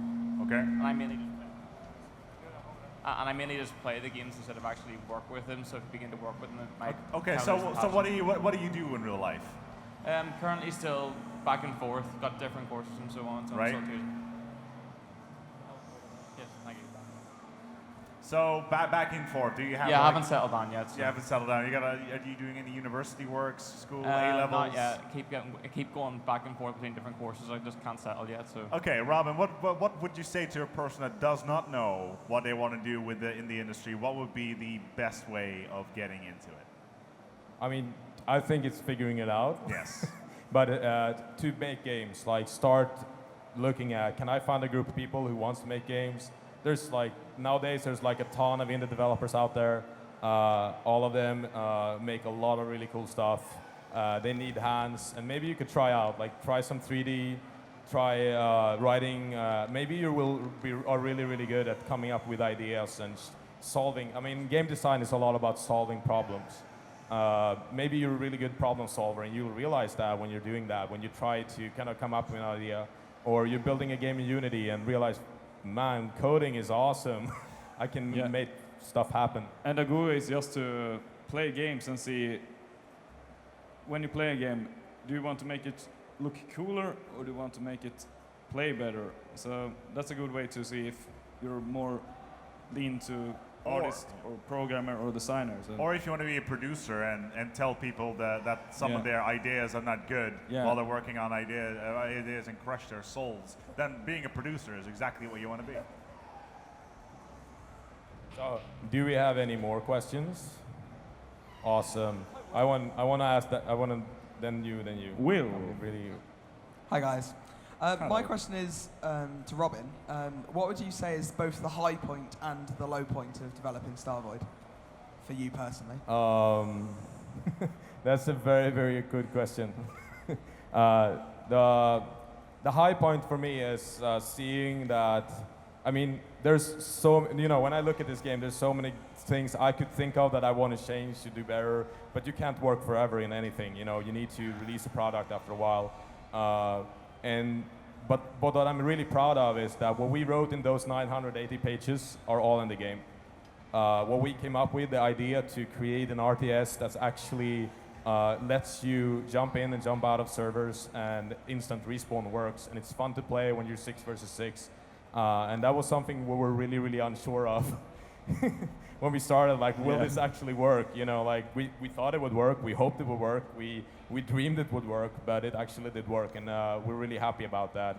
okay. And I mainly just play the games instead of actually work with them. So if you begin to work with them, okay. So what do you do in real life? Currently still back and forth, got different courses and so on. So right. I'm still yes, thank you. So back and forth. Do you have? Yeah, I haven't settled down yet. So. You haven't settled down. Are you doing any university works, school, A levels? Not yet. I keep going back and forth between different courses. I just can't settle yet. So. Okay, Robin. What would you say to a person that does not know what they want to do in the industry? What would be the best way of getting into it? I mean, I think it's figuring it out. Yes. But to make games, like start looking at, can I find a group of people who wants to make games? There's like, nowadays there's like a ton of indie developers out there. All of them make a lot of really cool stuff. They need hands, and maybe you could try some 3D, try writing. Maybe you are really good at coming up with ideas and solving. I mean, game design is a lot about solving problems. Maybe you're a really good problem solver, and you'll realize that when you're doing that, when you try to kind of come up with an idea, or you're building a game in Unity and realize, man, coding is awesome. I can make stuff happen. And the goal is just to play games and see, when you play a game, do you want to make it look cooler or do you want to make it play better? So that's a good way to see if you're more lean to artist or programmer or designer. So. Or if you want to be a producer and tell people that some of their ideas are not good while they're working on ideas and crush their souls, then being a producer is exactly what you want to be. So, do we have any more questions? Awesome. I want to ask that. I want to then you. Will. Really. Hi guys. My question is to Robin. What would you say is both the high point and the low point of developing Starvoid for you personally? That's a very good question. The high point for me is seeing that. I mean, there's when I look at this game, there's so many things I could think of that I want to change to do better, but you can't work forever in anything. You need to release a product after a while. But what I'm really proud of is that what we wrote in those 980 pages are all in the game. What we came up with, the idea to create an RTS that's actually lets you jump in and jump out of servers, and instant respawn works, and it's fun to play when you're 6 versus 6. And that was something we were really unsure of when we started. Like, will this actually work? We thought it would work. We hoped it would work. We dreamed it would work, but it actually did work, and we're really happy about that.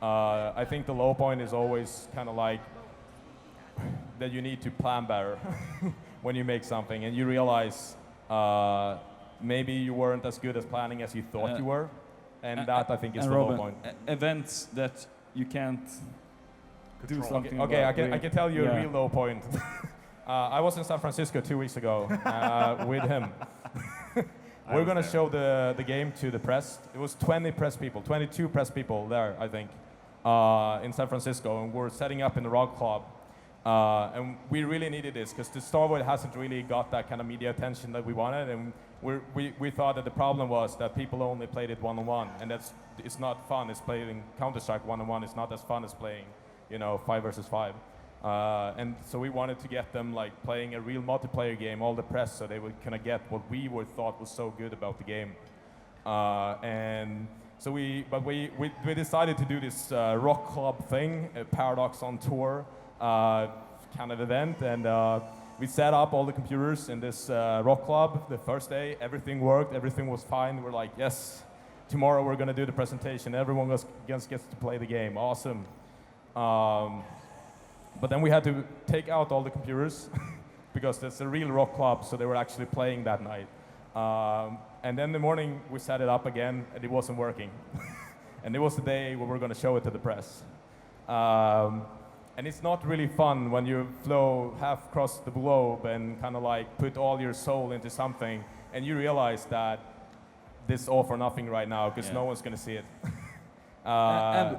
I think the low point is always kind of like that you need to plan better when you make something, and you realize maybe you weren't as good at planning as you thought you were, and that I think is the Robin, low point. Events that you can't do something Okay, about. I can tell you a real low point. I was in San Francisco 2 weeks ago with him. we're going to show the game to the press. It was 20 press people, 22 press people there, I think, in San Francisco, and we're setting up in the Rock Club. And we really needed this because the Starvoid hasn't really got that kind of media attention that we wanted, and we thought that the problem was that people only played it one-on-one, and it's not fun. It's playing Counter-Strike one-on-one. It's not as fun as playing, 5 versus 5. And so we wanted to get them like playing a real multiplayer game, all the press, so they would kind of get what we thought was so good about the game. And so we decided to do this Rock Club thing, a Paradox on tour kind of event, and we set up all the computers in this Rock Club the first day. Everything worked, everything was fine. We're like, yes, tomorrow we're going to do the presentation. Everyone gets to play the game. Awesome. But then we had to take out all the computers because that's a real Rock Club, so they were actually playing that night. And then in the morning we set it up again, and it wasn't working. And it was the day where we're going to show it to the press. And it's not really fun when you flow half across the globe and kind of like put all your soul into something, and you realize that this is all for nothing right now because no one's going to see it. And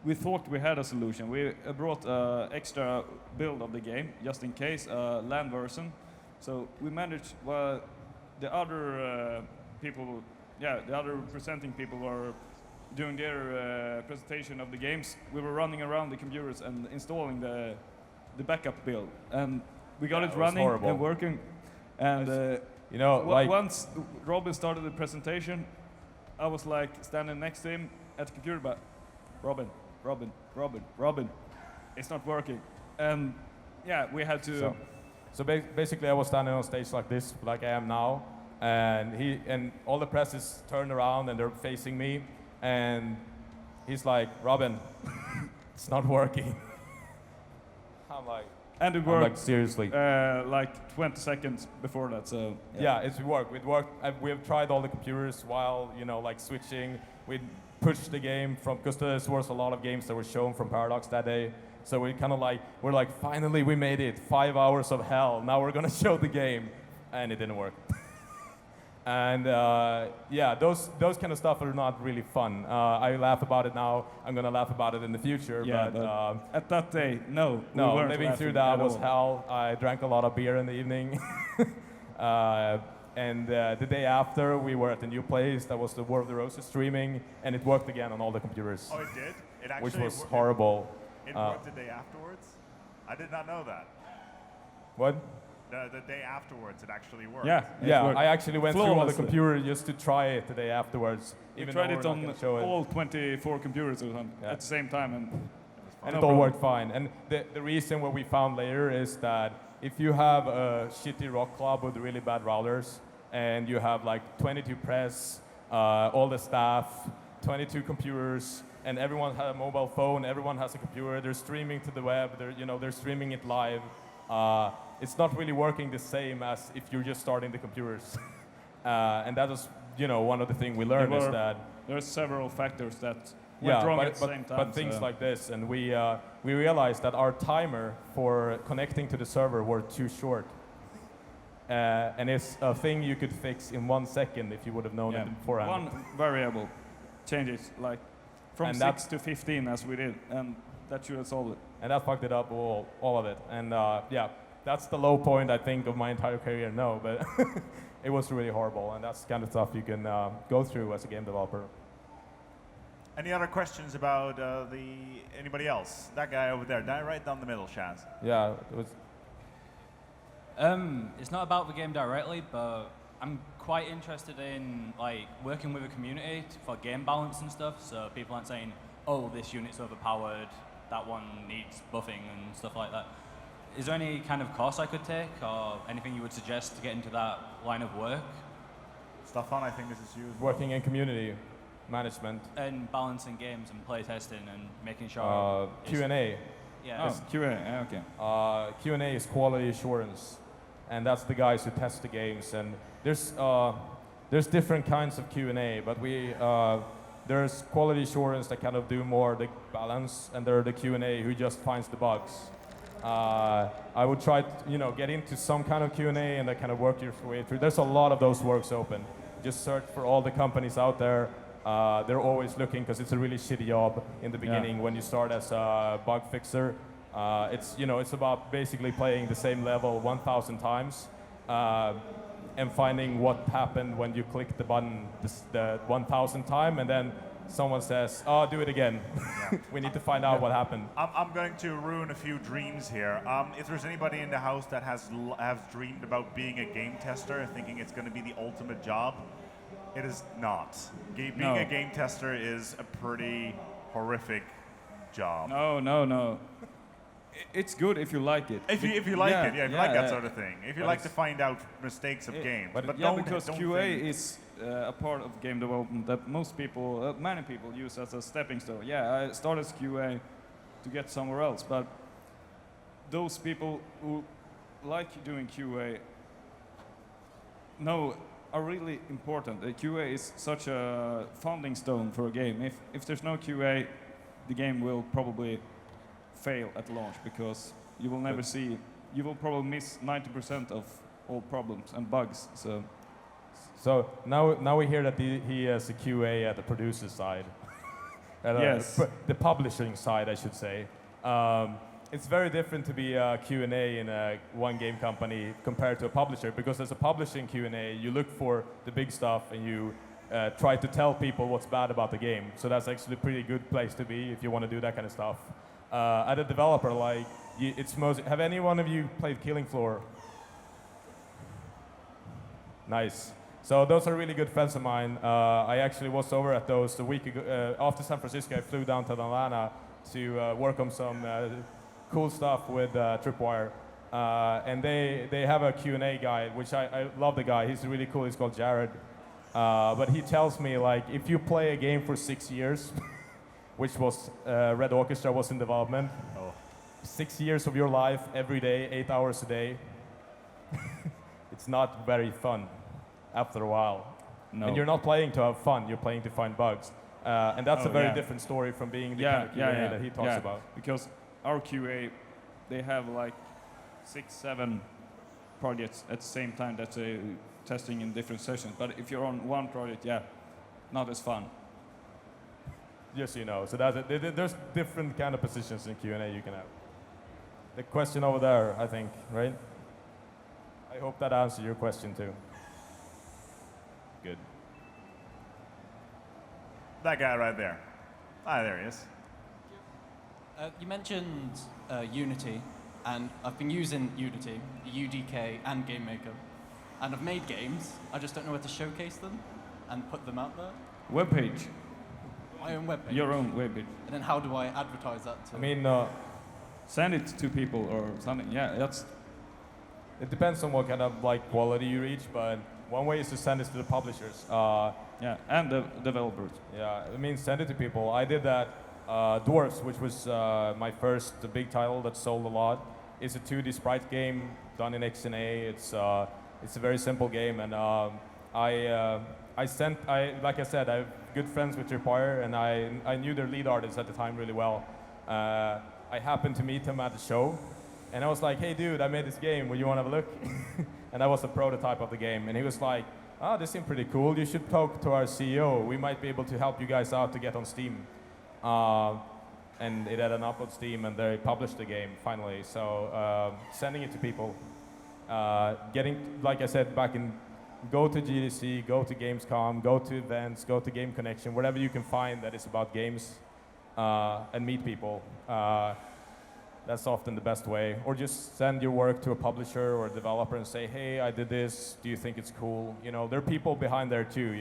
we thought we had a solution. We brought extra build of the game just in case, land version. So we managed. The other people, the other presenting people were doing their presentation of the games. We were running around the computers and installing the backup build, and we got it running and working. And once Robin started the presentation, I was like standing next to him at the computer, but Robin, it's not working. And we had to. So basically, I was standing on stage like this, like I am now, and all the press is turned around and they're facing me. And he's like, Robin, it's not working. I'm like, and it worked. Like, seriously. Like 20 seconds before that. So it worked. It worked. We have tried all the computers while like switching. We pushed the game from because there was a lot of games that were shown from Paradox that day. So we kind of we're like, finally we made it. 5 hours of hell. Now we're gonna show the game, and it didn't work. And those kind of stuff are not really fun. I laugh about it now. I'm gonna laugh about it in the future. Yeah, but at that day, no. Living through that was hell. I drank a lot of beer in the evening. And the day after, we were at a new place that was the War of the Roses streaming, and it worked again on all the computers. Oh, it did? It actually which was horrible. It worked the day afterwards? I did not know that. What? The day afterwards, it actually worked. Yeah. I actually went through all the computers just to try it the day afterwards. We tried it on all 24 computers or something at the same time, and it all worked fine. And the reason what we found later is that if you have a shitty Rock Club with really bad routers, and you have like 22 press, all the staff, 22 computers, and everyone has a mobile phone, everyone has a computer, they're streaming to the web, they're streaming it live. It's not really working the same as if you're just starting the computers. And that was, one of the things we learned is that there are several factors that went wrong at the same time. But things like this, and we realized that our timer for connecting to the server were too short. And it's a thing you could fix in 1 second if you would have known it beforehand. One variable changes, like from 6 to 15 as we did, and that should have solved it. And that fucked it up, all of it. And that's the low point, I think, of my entire career. No, but it was really horrible, and that's the kind of stuff you can go through as a game developer. Any other questions about anybody else? That guy over there, right down the middle, Shaz. Yeah, it was. It's not about the game directly, but I'm quite interested in working with a community for game balance and stuff. So people aren't saying, "Oh, this unit's overpowered, that one needs buffing," and stuff like that. Is there any kind of course I could take, or anything you would suggest to get into that line of work? Stefan, I think this is you. Working in community management. And balancing games and play testing and making sure. Q&A. Yeah. Q&A. Okay. Q&A is quality assurance, and that's the guys who test the games. And there's different kinds of Q&A, but there's quality assurance that kind of do more the balance, and there are the Q&A who just finds the bugs. I would try to, get into some kind of Q&A and kind of work your way through. There's a lot of those works open. Just search for all the companies out there. They're always looking because it's a really shitty job in the beginning when you start as a bug fixer. It's about basically playing the same level 1,000 times and finding what happened when you click the button the 1,000th time, and then someone says, "Oh, do it again." We need to find out what happened. I'm going to ruin a few dreams here. If there's anybody in the house that has dreamed about being a game tester, thinking it's going to be the ultimate job, it is not. Being a game tester is a pretty horrific job. No. It's good if you like it. If you like it, if you like that sort of thing. If you like to find out mistakes of games. But because QA is a part of game development that many people use as a stepping stone. Yeah, I started as QA to get somewhere else, but those people who like doing QA are really important. QA is such a founding stone for a game. If there's no QA, the game will probably fail at launch because you will never see. You will probably miss 90% of all problems and bugs. So now we hear that he is a QA at the producer side. Yes. The publishing side, I should say. It's very different to be a Q&A in one game company compared to a publisher, because as a publishing Q&A, you look for the big stuff and you try to tell people what's bad about the game. So that's actually a pretty good place to be if you want to do that kind of stuff. As a developer, have any one of you played Killing Floor? Nice. So those are really good friends of mine. I actually was over at those a week ago. After San Francisco, I flew down to Atlanta to work on some cool stuff with Tripwire. And they have a Q&A guy, which I love the guy. He's really cool. He's called Jared. But he tells me, if you play a game for 6 years, which was Red Orchestra was in development, 6 years of your life, every day, 8 hours a day, it's not very fun after a while. No. And you're not playing to have fun, you're playing to find bugs. And that's a very different story from being the kind of QA that he talks about. Because our QA, they have 6-7 projects at the same time that they're testing in different sessions. But if you're on one project, not as fun. Just so you know. So there's different kind of positions in Q&A you can have. The question over there, I think, right? I hope that answered your question too. Good. That guy right there. There he is. You mentioned Unity, and I've been using Unity, UDK, and GameMaker, and I've made games. I just don't know where to showcase them and put them out there. Webpage. My own webpage. Your own webpage. And then how do I advertise that to? I mean, send it to people or something. It depends on what kind of quality you reach, but one way is to send it to the publishers. And the developers. Yeah, I mean, send it to people. I did that. Dwarfs, which was my first big title that sold a lot. It's a 2D sprite game done in XNA. It's a very simple game, and like I said, I have good friends with Tripwire, and I knew their lead artist at the time really well. I happened to meet him at the show, and I was like, "Hey, dude, I made this game. Would you want to have a look?" And that was a prototype of the game, and he was like, "Oh, this seems pretty cool. You should talk to our CEO. We might be able to help you guys out to get on Steam." And it had an up on Steam, and they published the game finally. So sending it to people, like I said, go to GDC, go to Gamescom, go to events, go to Game Connection, wherever you can find that is about games, and meet people. That's often the best way. Or just send your work to a publisher or a developer and say, "Hey, I did this. Do you think it's cool?" There are people behind there too.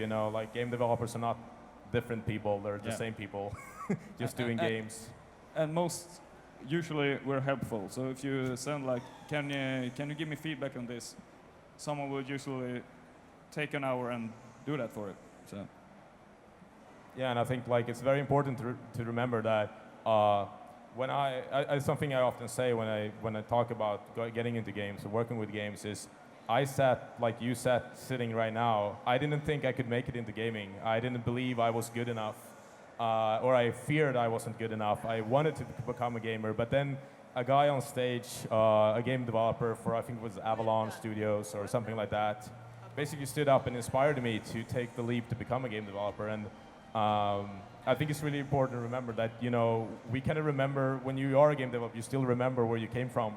Game developers are not different people. They're the same people, just doing games. And usually we're helpful. So if you send can you give me feedback on this? Someone would usually take an hour and do that for it. So. Yeah, and I think it's very important to remember that when something I often say when I talk about getting into games or working with games is, I sat like you sat sitting right now. I didn't think I could make it into gaming. I didn't believe I was good enough, or I feared I wasn't good enough. I wanted to become a gamer, but then a guy on stage, a game developer for I think it was Avalanche Studios or something like that, basically stood up and inspired me to take the leap to become a game developer. And I think it's really important to remember that, you know, we kind of remember when you are a game developer, you still remember where you came from.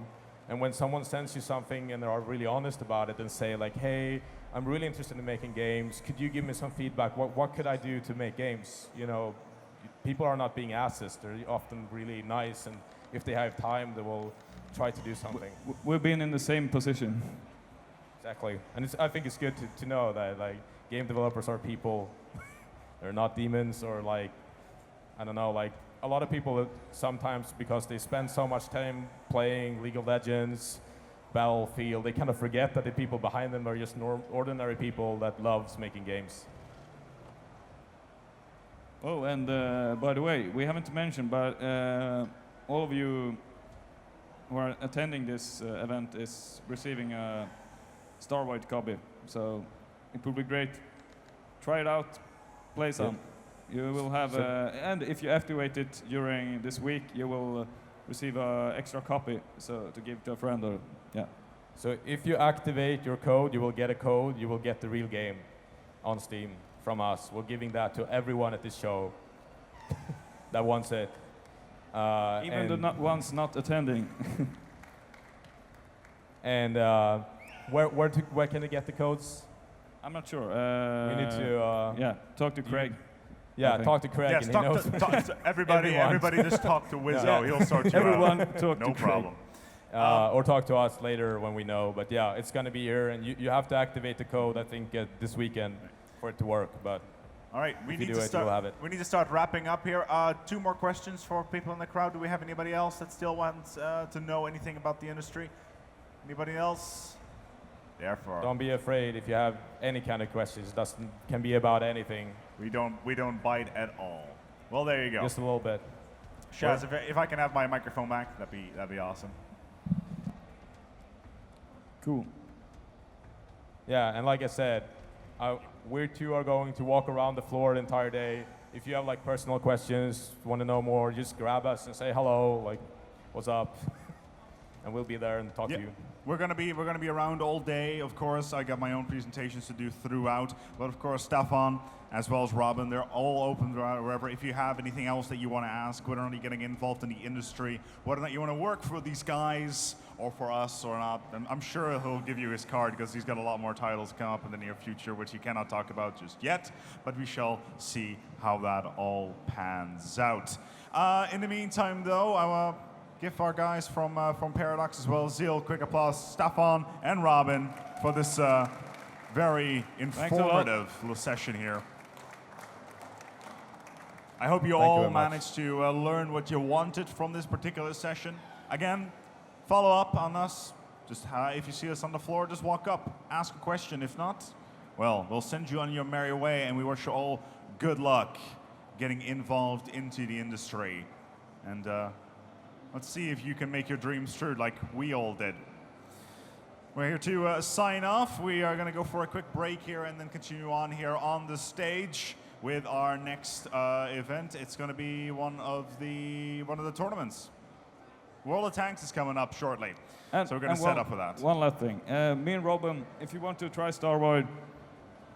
And when someone sends you something and they are really honest about it and say like, hey, I'm really interested in making games, could you give me some feedback? What could I do to make games? You know, people are not being asses, they're often really nice, and if they have time, they will try to do something. We've been in the same position. Exactly, and I think it's good to know that like game developers are people. They're not demons or like, I don't know, like a lot of people sometimes because they spend so much time playing League of Legends, Battlefield, they kind of forget that the people behind them are just ordinary people that loves making games. Oh, and by the way, we haven't mentioned, but all of you who are attending this event is receiving a Starvoid copy. So it would be great. Try it out, play some. You will have, and if you activate it during this week, you will receive an extra copy, so to give to a friend or, yeah. So if you activate your code, you will get a code, you will get the real game on Steam from us. We're giving that to everyone at this show that wants it. Even the ones not attending. And where can they get the codes? I'm not sure. We need to... yeah, talk to Craig. Yeah, talk to Craig. Yes, and talk to everybody. Everybody just talk to Wizzo. He'll sort you Everyone out. talk No to problem. Or talk to us later when we know. But yeah, it's going to be here, and you have to activate the code, I think, this weekend for it to work. But all right, we if you need do to it, start. you'll have it. We need to start wrapping up here. 2 more questions for people in the crowd. Do we have anybody else that still wants to know anything about the industry? Anybody else? Therefore, don't be afraid if you have any kind of questions. It can be about anything. We don't bite at all. Well, there you go. Just a little bit. Shaz, if I can have my microphone back, that'd be awesome. Cool. Yeah, and like I said, we two are going to walk around the floor the entire day. If you have like personal questions, want to know more, just grab us and say hello, like, what's up? And we'll be there and talk to you. We're gonna be around all day. Of course, I got my own presentations to do throughout. But of course, Stefan as well as Robin, they're all open wherever. If you have anything else that you want to ask, whether or not you're getting involved in the industry, whether or not you want to work for these guys or for us or not, I'm sure he'll give you his card because he's got a lot more titles come up in the near future, which he cannot talk about just yet. But we shall see how that all pans out. In the meantime, though, I will give our guys from Paradox as well as Zeal quick applause, Stefan and Robin, for this very informative little session here. I hope you all managed to learn what you wanted from this particular session. Again, follow up on us. Just if you see us on the floor, just walk up, ask a question. If not, well, we'll send you on your merry way, and we wish you all good luck getting involved into the industry. And let's see if you can make your dreams true like we all did. We're here to sign off. We are going to go for a quick break here and then continue on here on the stage with our next event. It's going to be one of the tournaments. World of Tanks is coming up shortly, so we're going to set up for that. One last thing. Me and Robin, if you want to try Starvoid,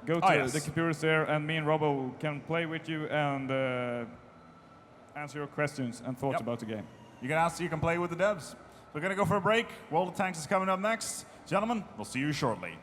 go to the computers there, and me and Robin can play with you and answer your questions and thoughts about the game. You can play with the devs. We're going to go for a break. World of Tanks is coming up next. Gentlemen, we'll see you shortly.